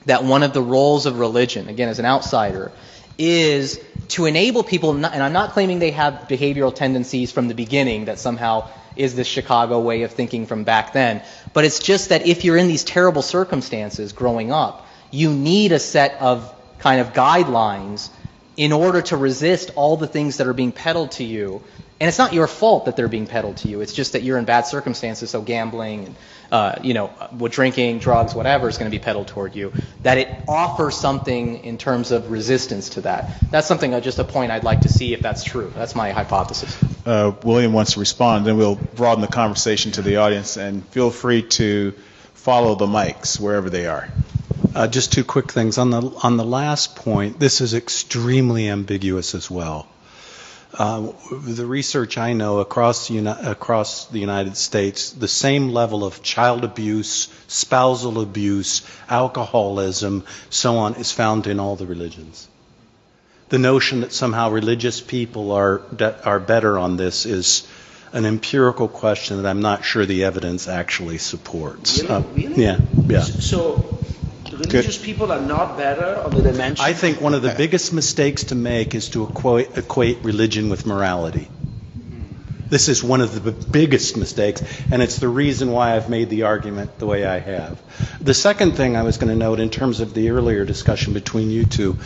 that one of the roles of religion, again, as an outsider, is to enable people, and I'm not claiming they have behavioral tendencies from the beginning that somehow is the Chicago way of thinking from back then, but it's just that if you're in these terrible circumstances growing up, you need a set of kind of guidelines in order to resist all the things that are being peddled to you. And it's not your fault that they're being peddled to you. It's just that you're in bad circumstances, so gambling, with drinking, drugs, whatever is going to be peddled toward you, that it offers something in terms of resistance to that. That's something, just a point I'd like to see if that's true. That's my hypothesis. William wants to respond, then we'll broaden the conversation to the audience, and feel free to follow the mics wherever they are. Just two quick things. On the last point, this is extremely ambiguous as well. The research I know across the United States, the same level of child abuse, spousal abuse, alcoholism, so on, is found in all the religions. The notion that somehow religious people are better on this is an empirical question that I'm not sure the evidence actually supports. Really? Yeah. So religious people are not better on the dimension? I think one of the biggest mistakes to make is to equate religion with morality. This is one of the biggest mistakes, and it's the reason why I've made the argument the way I have. The second thing I was going to note in terms of the earlier discussion between you two,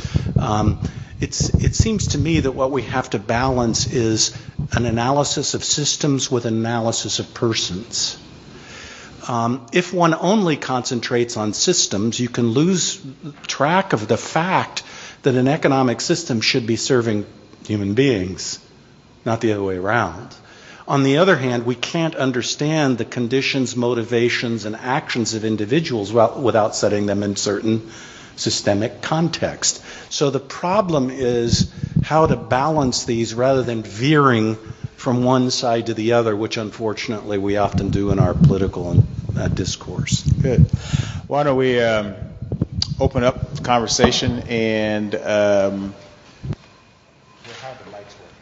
it seems to me that what we have to balance is an analysis of systems with an analysis of persons. If one only concentrates on systems, you can lose track of the fact that an economic system should be serving human beings, not the other way around. On the other hand, we can't understand the conditions, motivations, and actions of individuals without setting them in certain systemic context. So the problem is how to balance these rather than veering from one side to the other, which unfortunately we often do in our political discourse. Good. Why don't we open up the conversation and how the mics work.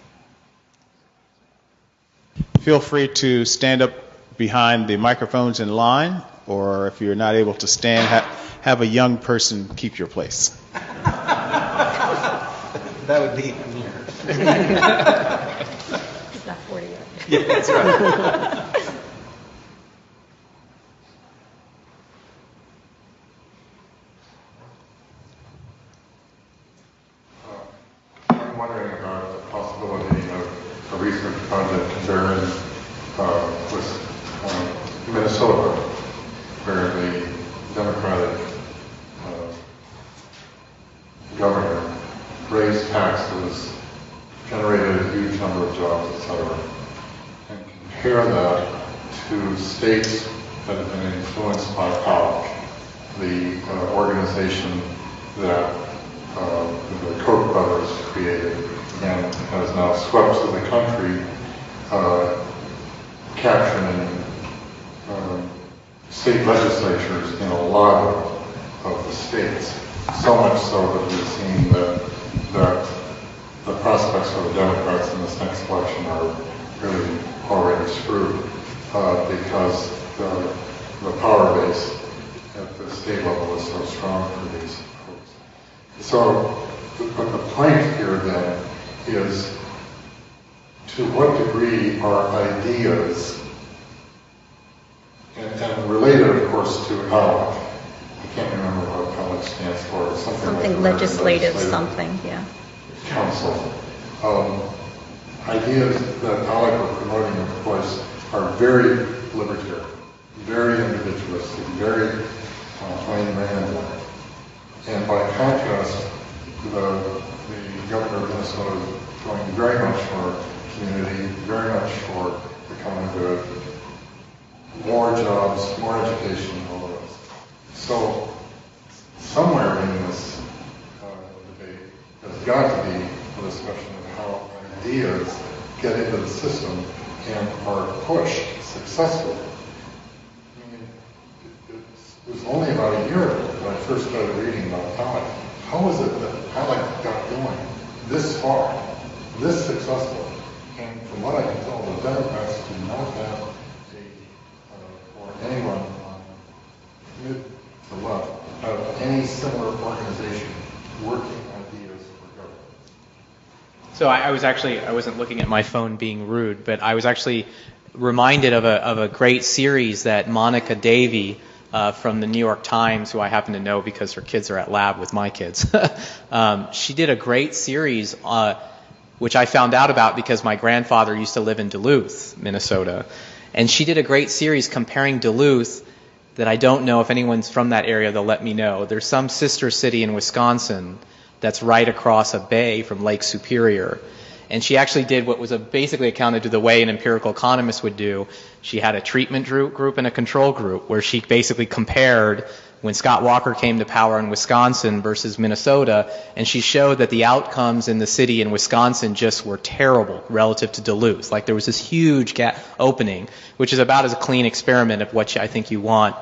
Feel free to stand up behind the microphones in line, or if you're not able to stand, have a young person keep your place. That would be It's not 40 yet. Yeah, that's right. I'm wondering about the possibility of a research project there in Minnesota, where the Democratic governor raised taxes, generated a huge number of jobs, etc., and compare that to states that have been influenced by POWC, the organization that the Koch brothers created and has now swept through the country, capturing state legislatures in a lot of the states. So much so that we've seen that the prospects for the Democrats in this next election are really already screwed because the power base at the state level is so strong for these folks. So the point here then is to what degree are ideas, and related of course to ALEC, I can't remember what ALEC stands for, something like legislative something, yeah. Council. Ideas that ALEC are promoting, of course, are very libertarian, very individualistic, very plain vanilla. And by contrast, the governor of Minnesota is going very much for community, very much for the common good, more jobs, more education, and all the rest. So somewhere in this debate, there's got to be a discussion of how ideas get into the system and are pushed successfully. I mean, it was only about a year ago when I first started reading about ALEC. How is it that ALEC got going this far, this successful? And from what I can tell, the Democrats do not have or anyone on mid to left, have any similar organization working ideas support government. So I wasn't looking at my phone being rude, but I was actually reminded of a great series that Monica Davey from the New York Times, who I happen to know because her kids are at lab with my kids. She did a great series, which I found out about because my grandfather used to live in Duluth, Minnesota. And she did a great series comparing Duluth that I don't know if anyone's from that area, they'll let me know. There's some sister city in Wisconsin that's right across a bay from Lake Superior. And she actually did what was basically accounted to the way an empirical economist would do. She had a treatment group and a control group where she basically compared when Scott Walker came to power in Wisconsin versus Minnesota, and she showed that the outcomes in the city in Wisconsin just were terrible relative to Duluth. Like there was this huge gap opening, which is about as a clean experiment of what I think you want.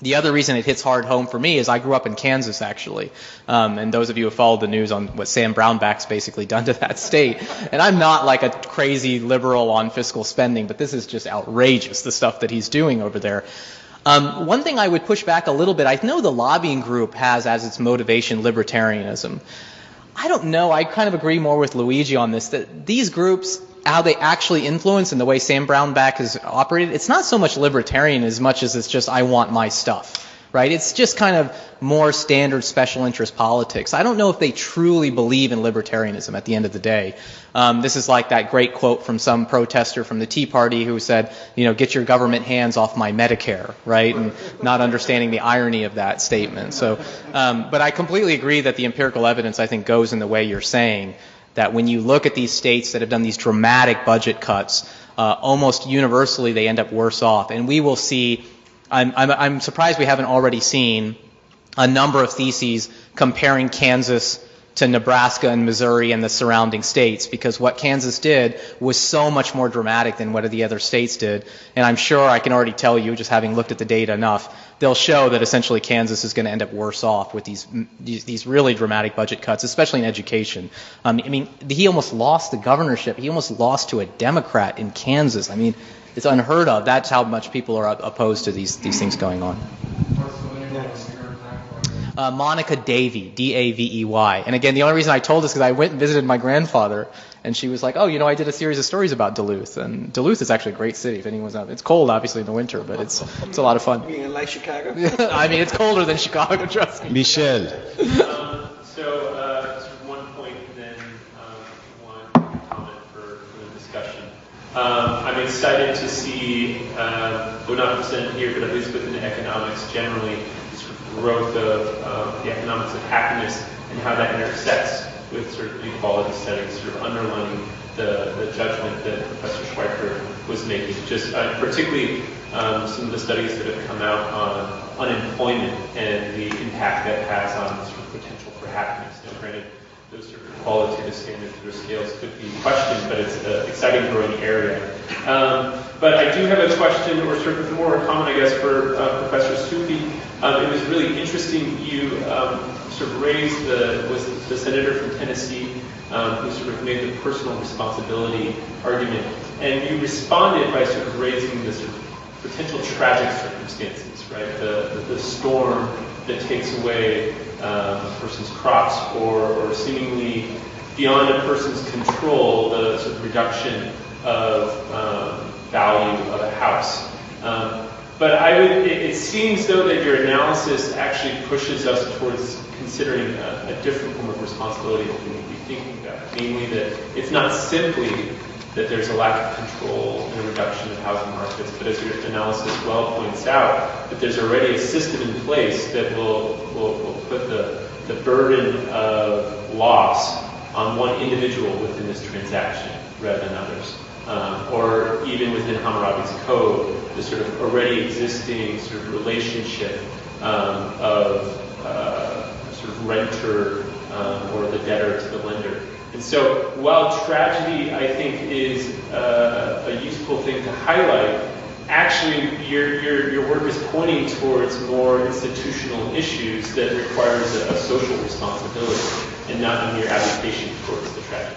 The other reason it hits hard home for me is I grew up in Kansas, actually. And those of you who followed the news on what Sam Brownback's basically done to that state. And I'm not like a crazy liberal on fiscal spending, but this is just outrageous, the stuff that he's doing over there. One thing I would push back a little bit, I know the lobbying group has as its motivation libertarianism. I don't know, I kind of agree more with Luigi on this, that these groups, how they actually influence and the way Sam Brownback has operated, it's not so much libertarian as much as it's just I want my stuff, right? It's just kind of more standard special interest politics. I don't know if they truly believe in libertarianism at the end of the day. This is like that great quote from some protester from the Tea Party who said, get your government hands off my Medicare, right? And not understanding the irony of that statement. So, but I completely agree that the empirical evidence, I think, goes in the way you're saying, that when you look at these states that have done these dramatic budget cuts, almost universally they end up worse off. And we will see, I'm surprised we haven't already seen a number of theses comparing Kansas to Nebraska and Missouri and the surrounding states, because what Kansas did was so much more dramatic than what the other states did. And I'm sure I can already tell you, just having looked at the data enough, they'll show that essentially Kansas is going to end up worse off with these really dramatic budget cuts, especially in education. I mean, he almost lost the governorship. He almost lost to a Democrat in Kansas. I mean, it's unheard of. That's how much people are opposed to these things going on. Monica Davey, D-A-V-E-Y. And again, the only reason I told this is because I went and visited my grandfather, and she was like, oh, I did a series of stories about Duluth. And Duluth is actually a great city if anyone's out. It's cold, obviously, in the winter, but it's a lot of fun. You mean like Chicago? I mean, it's colder than Chicago, trust me. Michel. So one point, and then one comment for the discussion. I'm excited to see, though not presented here, but at least within economics generally, growth of the economics of happiness and how that intersects with sort of inequality studies, sort of underlining the judgment that Professor Schweikert was making. Just particularly some of the studies that have come out on unemployment and the impact that has on sort of potential for happiness. Now, granted, those sort of qualitative standards or scales could be questioned, but it's an exciting growing area. But I do have a question, or sort of more comment, I guess, for Professor Sufi. It was really interesting you sort of raised the senator from Tennessee who sort of made the personal responsibility argument, and you responded by sort of raising the sort of potential tragic circumstances, right? The storm that takes away a person's crops, or seemingly beyond a person's control, the sort of reduction of value of a house. But it seems, though, that your analysis actually pushes us towards considering a different form of responsibility that we need to be thinking about. Namely, that it's not simply that there's a lack of control and a reduction of housing markets, but as your analysis well points out, that there's already a system in place that will put the burden of loss on one individual within this transaction rather than others. Or even within Hammurabi's code, the sort of already existing sort of relationship of sort of renter or the debtor to the lender. And so while tragedy, I think, is a useful thing to highlight, actually your work is pointing towards more institutional issues that requires a social responsibility and not a mere adaptation towards the tragedy.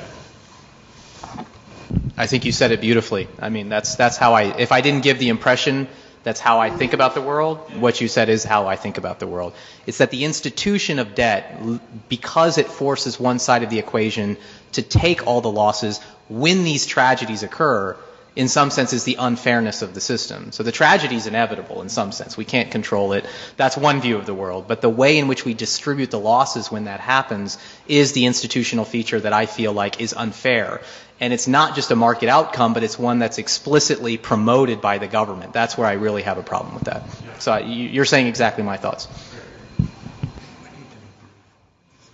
I think you said it beautifully. I mean, that's how if I didn't give the impression that's how I think about the world. What you said is how I think about the world. It's that the institution of debt, because it forces one side of the equation to take all the losses when these tragedies occur, in some sense is the unfairness of the system. So the tragedy is inevitable in some sense. We can't control it. That's one view of the world. But the way in which we distribute the losses when that happens is the institutional feature that I feel like is unfair. And it's not just a market outcome, but it's one that's explicitly promoted by the government. That's where I really have a problem with that. So you're saying exactly my thoughts.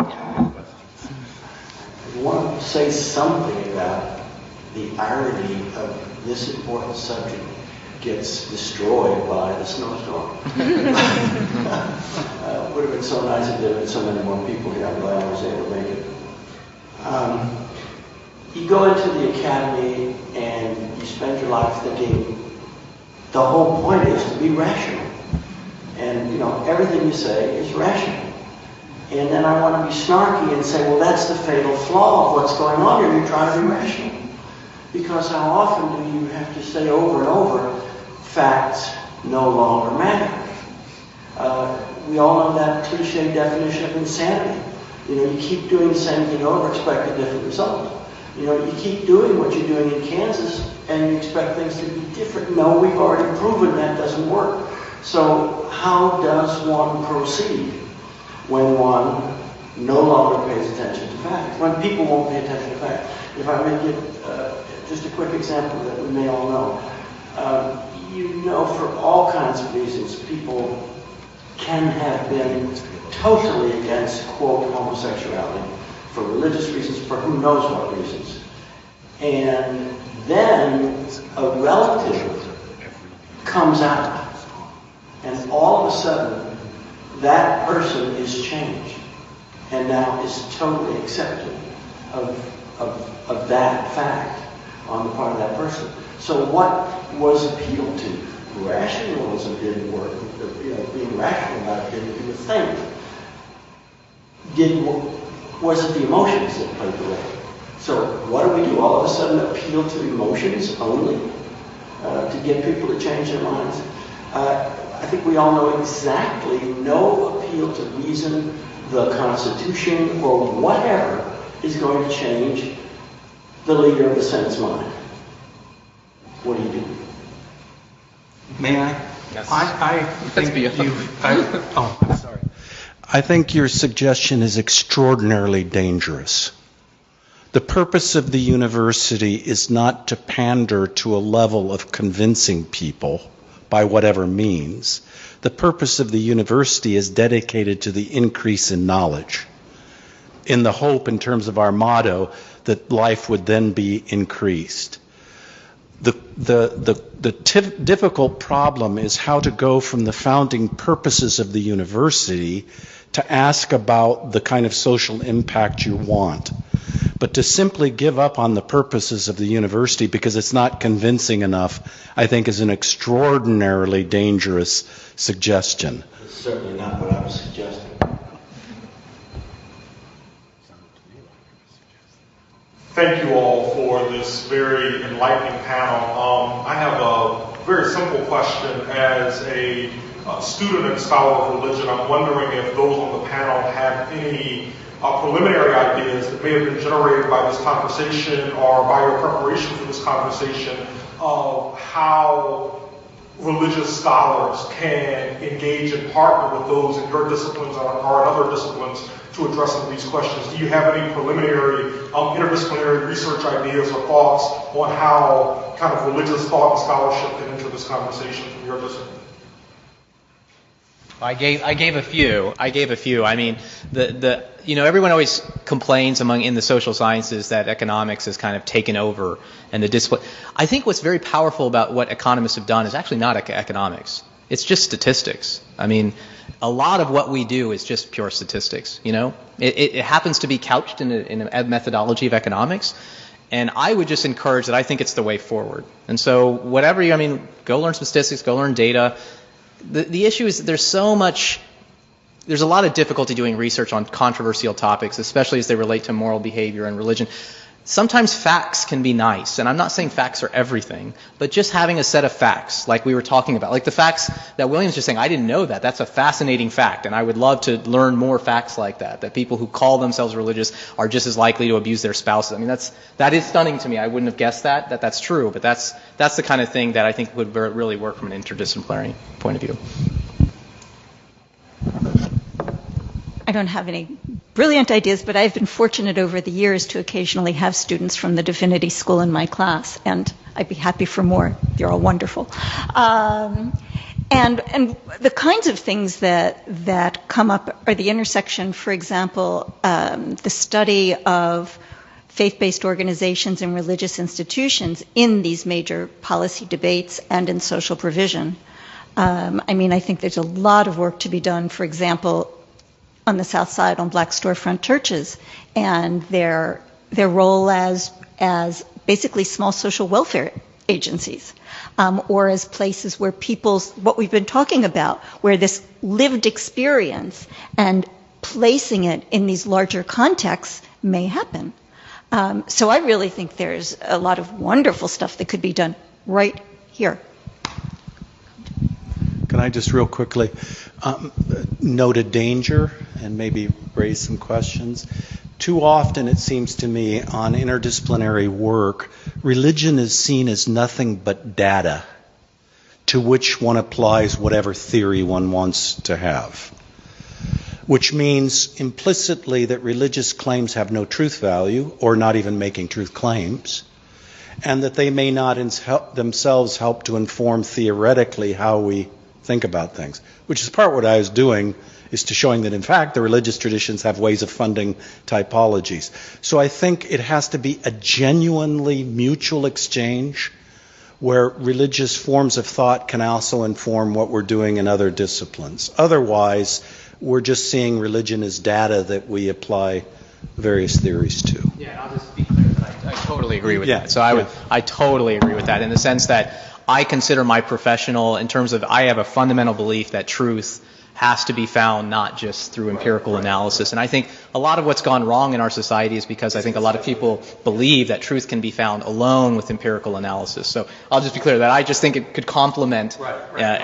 I want to say something about the irony of this important subject gets destroyed by the snowstorm. Would have been so nice if there had been so many more people here. I'm glad I was able to make it. You go into the academy and you spend your life thinking the whole point is to be rational. And, you know, everything you say is rational. And then I want to be snarky and say, well, that's the fatal flaw of what's going on here. You're trying to be rational. Because how often do you have to say over and over, facts no longer matter? We all know that cliche definition of insanity. You know, you keep doing the same thing over, expect a different result. You know, you keep doing what you're doing in Kansas and you expect things to be different. No, we've already proven that doesn't work. So how does one proceed when one no longer pays attention to facts? When people won't pay attention to facts. If I may give just a quick example that we may all know. You know, for all kinds of reasons, people can have been totally against, quote, homosexuality, for religious reasons, for who knows what reasons. And then a relative comes out, and all of a sudden, that person is changed, and now is totally accepting of that fact on the part of that person. So what was appealed to? Rationalism didn't work. You know, being rational about it didn't do a thing. Was it the emotions that played the role? So what do? All of a sudden appeal to emotions only to get people to change their minds? I think we all know exactly no appeal to reason, the Constitution, or whatever is going to change the leader of the Senate's mind. What do you do? May I? Yes. I think I'm sorry. I think your suggestion is extraordinarily dangerous. The purpose of the university is not to pander to a level of convincing people by whatever means. The purpose of the university is dedicated to the increase in knowledge, in the hope, in terms of our motto, that life would then be increased. The difficult problem is how to go from the founding purposes of the university to ask about the kind of social impact you want. But to simply give up on the purposes of the university because it's not convincing enough, I think is an extraordinarily dangerous suggestion. It's certainly not what I was suggesting. Thank you all for this very enlightening panel. I have a very simple question. As a student and scholar of religion, I'm wondering if those on the panel have any preliminary ideas that may have been generated by this conversation or by your preparation for this conversation of how religious scholars can engage and partner with those in your disciplines or in other disciplines to address some of these questions. Do you have any preliminary interdisciplinary research ideas or thoughts on how kind of religious thought and scholarship can enter this conversation from your discipline? I gave a few. I mean, everyone always complains in the social sciences that economics has kind of taken over and the discipline. I think what's very powerful about what economists have done is actually not economics. It's just statistics. I mean, a lot of what we do is just pure statistics. You know, it happens to be couched in a methodology of economics. And I would just encourage that. I think it's the way forward. And so go learn some statistics, go learn data. The issue is that there's a lot of difficulty doing research on controversial topics, especially as they relate to moral behavior and religion. sometimes facts can be nice, and I'm not saying facts are everything, but just having a set of facts, like we were talking about, like the facts that William's just saying, I didn't know that. That's a fascinating fact, and I would love to learn more facts like that people who call themselves religious are just as likely to abuse their spouses. I mean, that is stunning to me. I wouldn't have guessed that's true, but that's the kind of thing that I think would really work from an interdisciplinary point of view. I don't have any brilliant ideas, but I've been fortunate over the years to occasionally have students from the Divinity School in my class, and I'd be happy for more. They're all wonderful. And the kinds of things that come up are the intersection, for example, the study of faith-based organizations and religious institutions in these major policy debates and in social provision. I think there's a lot of work to be done, for example, on the South Side on black storefront churches and their role as basically small social welfare agencies, or as places where what we've been talking about, where this lived experience and placing it in these larger contexts may happen. So I really think there's a lot of wonderful stuff that could be done right here. Can I just real quickly note a danger and maybe raise some questions? Too often, it seems to me, on interdisciplinary work, religion is seen as nothing but data to which one applies whatever theory one wants to have, which means implicitly that religious claims have no truth value, or not even making truth claims, and that they may not themselves help to inform theoretically how we think about things, which is part of what I was doing, is to showing that in fact the religious traditions have ways of funding typologies. So I think it has to be a genuinely mutual exchange where religious forms of thought can also inform what we're doing in other disciplines. Otherwise, we're just seeing religion as data that we apply various theories to. Yeah, I'll just be clear that I totally agree with that. So I totally agree with that in the sense that I consider my professional, in terms of I have a fundamental belief that truth has to be found not just through empirical analysis. And I think a lot of what's gone wrong in our society is because I think a lot of people believe that truth can be found alone with empirical analysis. So I'll just be clear that I just think it could complement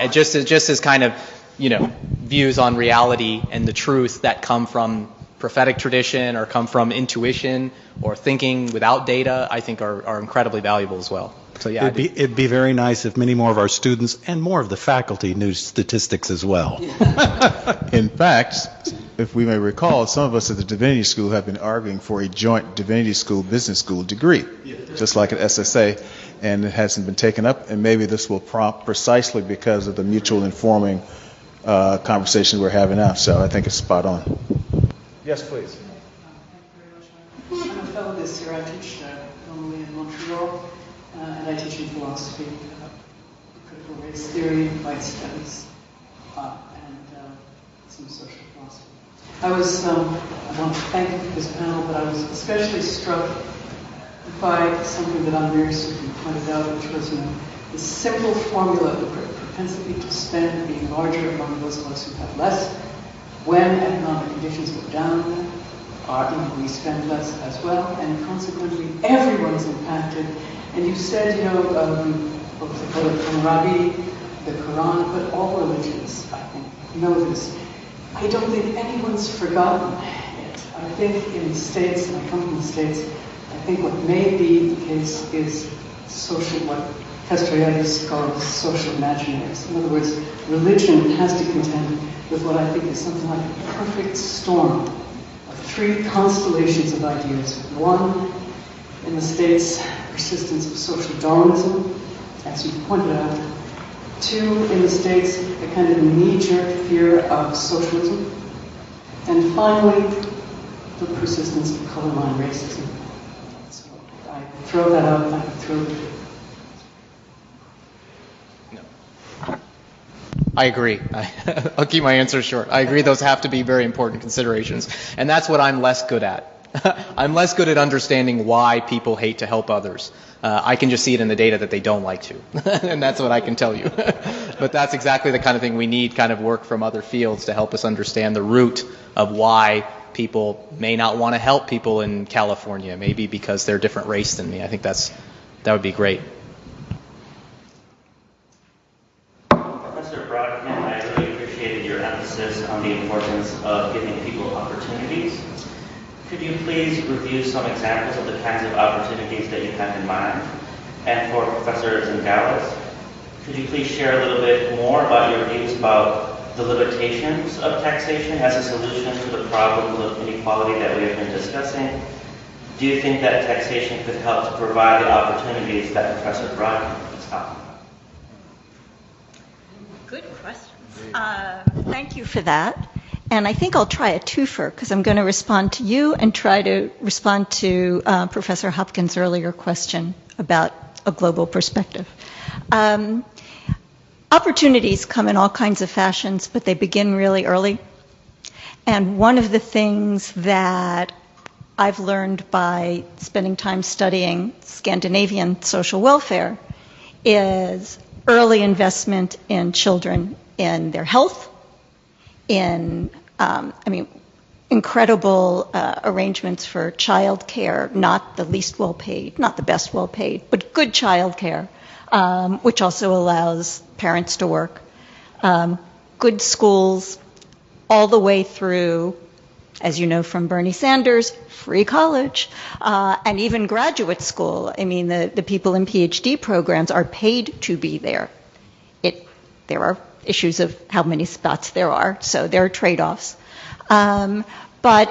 just as kind of, views on reality and the truth that come from prophetic tradition or come from intuition or thinking without data, I think are incredibly valuable as well. So yeah, it'd be very nice if many more of our students and more of the faculty knew statistics as well. In fact, if we may recall, some of us at the Divinity School have been arguing for a joint Divinity School Business School degree, just like at SSA, and it hasn't been taken up, and maybe this will prompt precisely because of the mutual informing conversation we're having now. So I think it's spot on. Yes, please. I'm a fellow this year. I teach normally in Montreal, and I teach in philosophy, critical race theory, white studies, and some social philosophy. I want to thank you for this panel, but I was especially struck by something that Andrea pointed out, which was the simple formula, the propensity to spend being larger among those of us who have less. When economic conditions go down, we spend less as well, and consequently everyone's impacted. And you said, both the Koran, the Quran, but all religions, I think, know this. I don't think anyone's forgotten it. I think in the States, and I come from the States, I think what may be the case is what Castoriadis calls social imaginaries. In other words, religion has to contend with what I think is something like a perfect storm of three constellations of ideas. One, in the States, persistence of social Darwinism, as you pointed out. Two, in the States, a kind of knee-jerk fear of socialism. And finally, the persistence of colorblind racism. So I throw that out, I throw it. I agree. I'll keep my answer short. I agree those have to be very important considerations. And that's what I'm less good at. I'm less good at understanding why people hate to help others. I can just see it in the data that they don't like to. And that's what I can tell you. But that's exactly the kind of thing we need, kind of work from other fields to help us understand the root of why people may not want to help people in California, maybe because they're a different race than me. I think that would be great. Professor Brodkin, I really appreciated your emphasis on the importance of giving people opportunities. Could you please review some examples of the kinds of opportunities that you have in mind? And for Professor Zingales, could you please share a little bit more about your views about the limitations of taxation as a solution to the problems of inequality that we have been discussing? Do you think that taxation could help to provide the opportunities that Professor Brodkin was talking about? Good questions. Thank you for that. And I think I'll try a twofer because I'm going to respond to you and try to respond to Professor Hopkins' earlier question about a global perspective. Opportunities come in all kinds of fashions, but they begin really early. And one of the things that I've learned by spending time studying Scandinavian social welfare is early investment in children, in their health, in, incredible arrangements for child care, not the least well paid, not the best well paid, but good child care, which also allows parents to work, good schools, all the way through, as you know from Bernie Sanders, free college, and even graduate school. I mean, the people in PhD programs are paid to be there. There are issues of how many spots there are, so there are trade-offs. But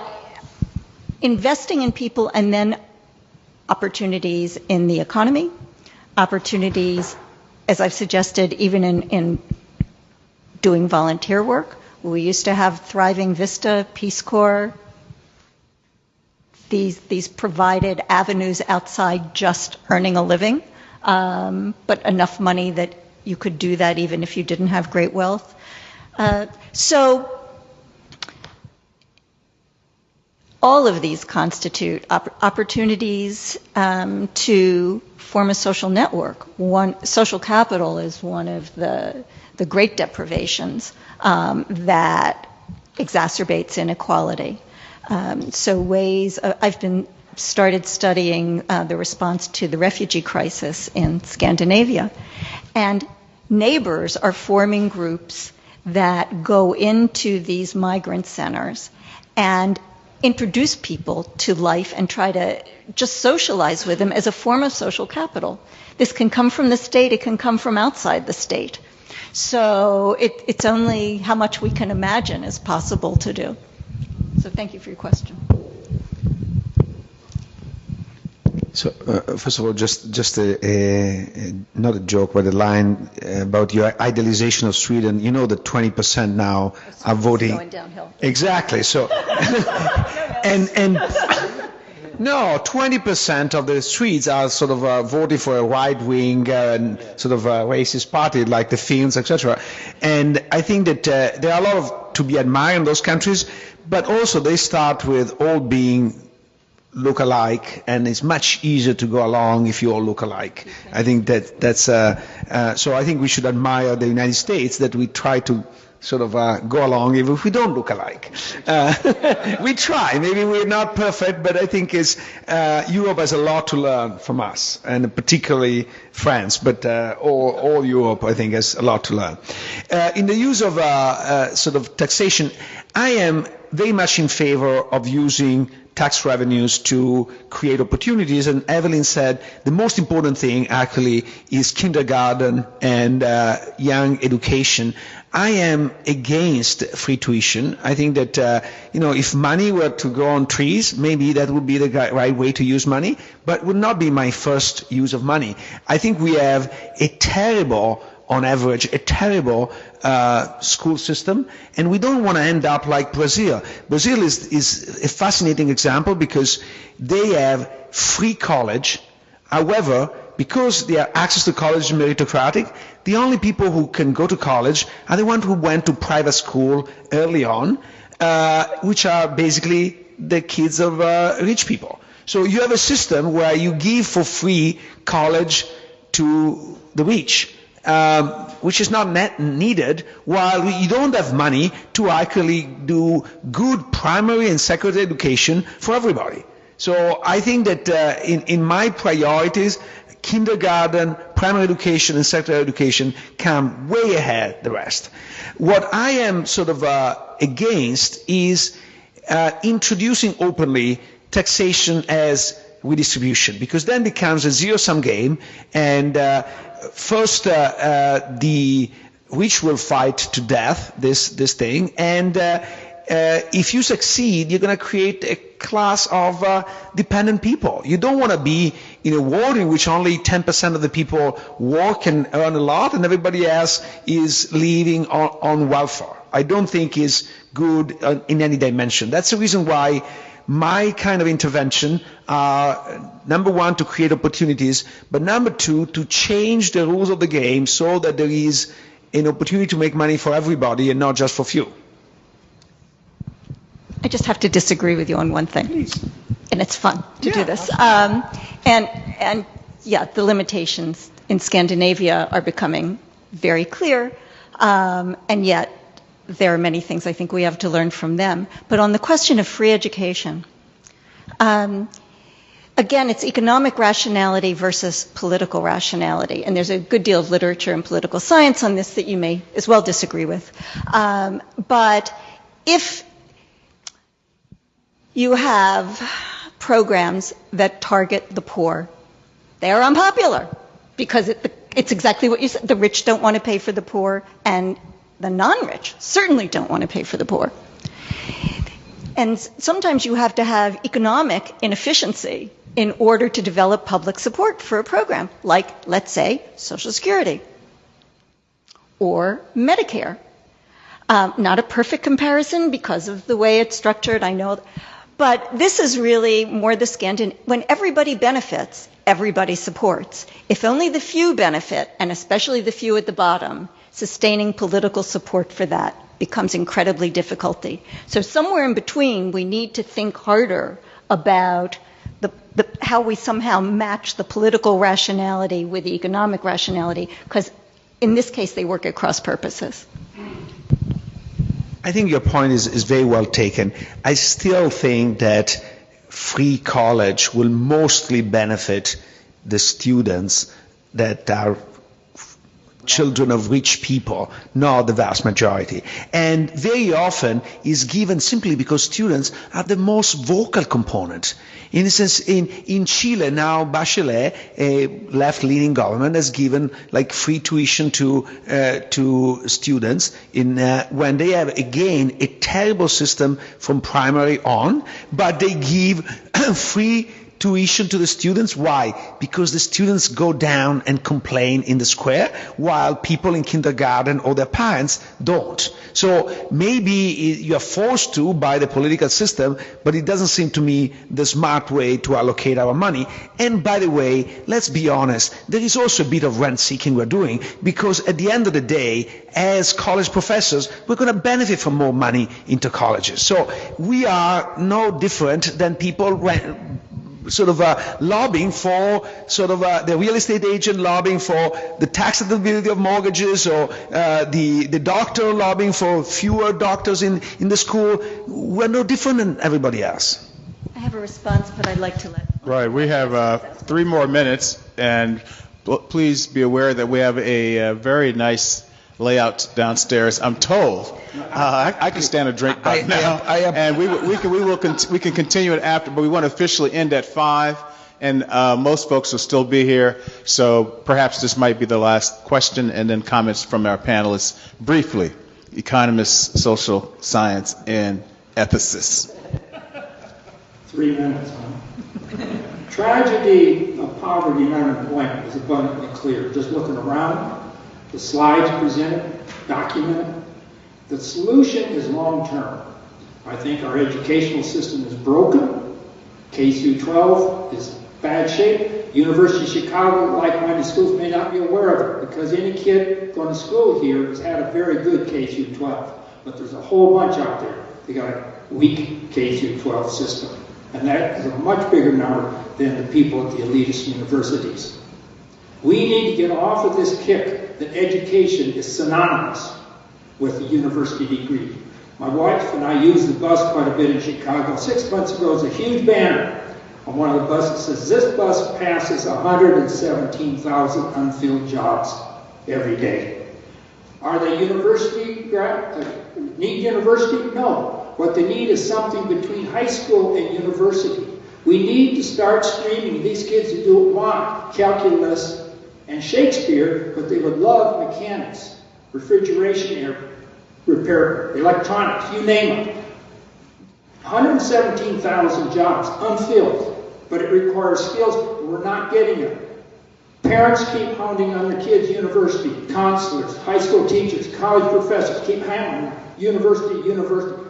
investing in people and then opportunities in the economy, opportunities, as I've suggested, even in doing volunteer work. We used to have Thriving Vista, Peace Corps. These provided avenues outside just earning a living, but enough money that you could do that even if you didn't have great wealth. So all of these constitute opportunities to form a social network. Social capital is one of the great deprivations that exacerbates inequality. So ways, I've started studying the response to the refugee crisis in Scandinavia, and neighbors are forming groups that go into these migrant centers and introduce people to life and try to just socialize with them as a form of social capital. This can come from the state, it can come from outside the state. So it's only how much we can imagine is possible to do. So thank you for your question. So first of all, just not a joke, but a line about your idealization of Sweden. You know that 20% now are voting. Going downhill. Exactly. So, and no, 20% of the Swedes are sort of voting for a right-wing sort of racist party like the Finns, etc. And I think that there are a lot to be admired in those countries, but also they start with all being look alike, and it's much easier to go along if you all look alike. I think that's so I think we should admire the United States that we try to sort of go along even if we don't look alike. We try. Maybe we're not perfect, but I think Europe has a lot to learn from us, and particularly France, but all Europe, I think, has a lot to learn. In the use of sort of taxation, I am very much in favor of using tax revenues to create opportunities, and Evelyn said the most important thing actually is kindergarten and young education. I am against free tuition. I think that if money were to grow on trees, maybe that would be the right way to use money, but would not be my first use of money. I think we have on average, a terrible school system, and we don't want to end up like Brazil. Brazil is a fascinating example because they have free college. However, because their access to college is meritocratic, the only people who can go to college are the ones who went to private school early on, which are basically the kids of rich people. So you have a system where you give for free college to the rich, which is not needed, while you don't have money to actually do good primary and secondary education for everybody. So I think that in my priorities, kindergarten, primary education, and secondary education come way ahead the rest. What I am sort of against is introducing openly taxation as redistribution, because then becomes a zero-sum game, and first the rich will fight to death this thing, and if you succeed, you're going to create a class of dependent people. You don't want to be in a world in which only 10% of the people work and earn a lot and everybody else is living on welfare. I don't think is good in any dimension. That's the reason why my kind of intervention are, number one, to create opportunities, but number two, to change the rules of the game so that there is an opportunity to make money for everybody and not just for few. I just have to disagree with you on one thing. Please. And it's fun to do this. And yeah, the limitations in Scandinavia are becoming very clear, and yet there are many things I think we have to learn from them. But on the question of free education, again, it's economic rationality versus political rationality. And there's a good deal of literature and political science on this that you may as well disagree with. But if you have programs that target the poor, they are unpopular because it's exactly what you said. The rich don't want to pay for the poor, and the non-rich certainly don't want to pay for the poor. And sometimes you have to have economic inefficiency in order to develop public support for a program, like, let's say, Social Security or Medicare. Not a perfect comparison because of the way it's structured, I know. But this is really more the Scandinavian. When everybody benefits, everybody supports. If only the few benefit, and especially the few at the bottom, sustaining political support for that becomes incredibly difficult. So somewhere in between, we need to think harder about how we somehow match the political rationality with the economic rationality, because in this case, they work at cross purposes. I think your point is very well taken. I still think that free college will mostly benefit the students that are children of rich people, not the vast majority. And very often is given simply because students are the most vocal component. In a sense, in Chile now, Bachelet, a left-leaning government, has given like free tuition to students when they have again a terrible system from primary on, but they give free tuition to the students. Why? Because the students go down and complain in the square, while people in kindergarten or their parents don't. So maybe you are forced to by the political system, but it doesn't seem to me the smart way to allocate our money. And by the way, let's be honest, there is also a bit of rent seeking we're doing, because at the end of the day, as college professors, we're going to benefit from more money into colleges. So we are no different than people lobbying for the real estate agent lobbying for the tax deductibility of mortgages, or the doctor lobbying for fewer doctors in the school. We're no different than everybody else. I have a response, but I'd like to let... Right, we have 3 more minutes, and please be aware that we have a very nice layout downstairs. I'm told I can stand a drink right now, and we can continue it after, but we want to officially end at 5, and most folks will still be here, so perhaps this might be the last question, and then comments from our panelists briefly. Economists, social science, and ethicists. 3 minutes, huh? Tragedy of poverty and unemployment is abundantly clear. Just looking around, the slides presented, documented. The solution is long-term. I think our educational system is broken. K-12 is bad shape. University of Chicago, like-minded schools may not be aware of it, because any kid going to school here has had a very good K-12. But there's a whole bunch out there. They got a weak K-12 system. And that is a much bigger number than the people at the elitist universities. We need to get off of this kick that education is synonymous with a university degree. My wife and I use the bus quite a bit in Chicago. 6 months ago, there was a huge banner on one of the buses that says, this bus passes 117,000 unfilled jobs every day. Are they need university? No. What they need is something between high school and university. We need to start streaming these kids who don't want calculus and Shakespeare, but they would love mechanics, refrigeration repair, electronics, you name it. 117,000 jobs unfilled, but it requires skills, and we're not getting them. Parents keep hounding on their kids' university, counselors, high school teachers, college professors keep hammering university.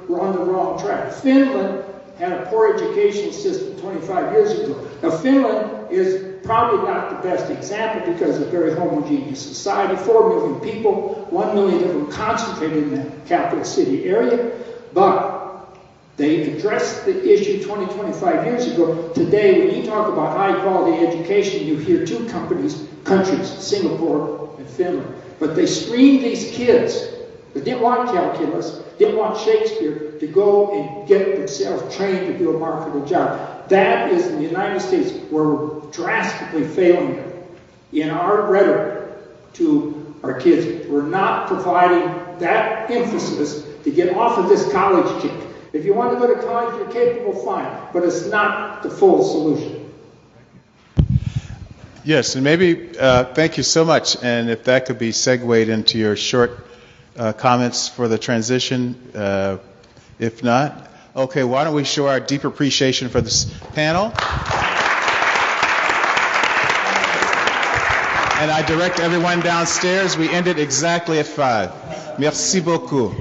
We're on the wrong track. Finland had a poor educational system 25 years ago. Now, Finland is probably not the best example because it's a very homogeneous society, 4 million people, 1 million of them concentrated in the capital city area, but they addressed the issue 20, 25 years ago. Today, when you talk about high-quality education, you hear two countries, Singapore and Finland. But they screened these kids that didn't want calculus, didn't want Shakespeare, to go and get themselves trained to do a marketable job. That is in the United States where we're drastically failing them. In our rhetoric to our kids, we're not providing that emphasis to get off of this college kick. If you want to go to college, you're capable, fine, but it's not the full solution. Yes, and maybe, thank you so much, and if that could be segued into your short comments for the transition, if not. Okay, why don't we show our deep appreciation for this panel? And I direct everyone downstairs. We ended exactly at 5. Merci beaucoup.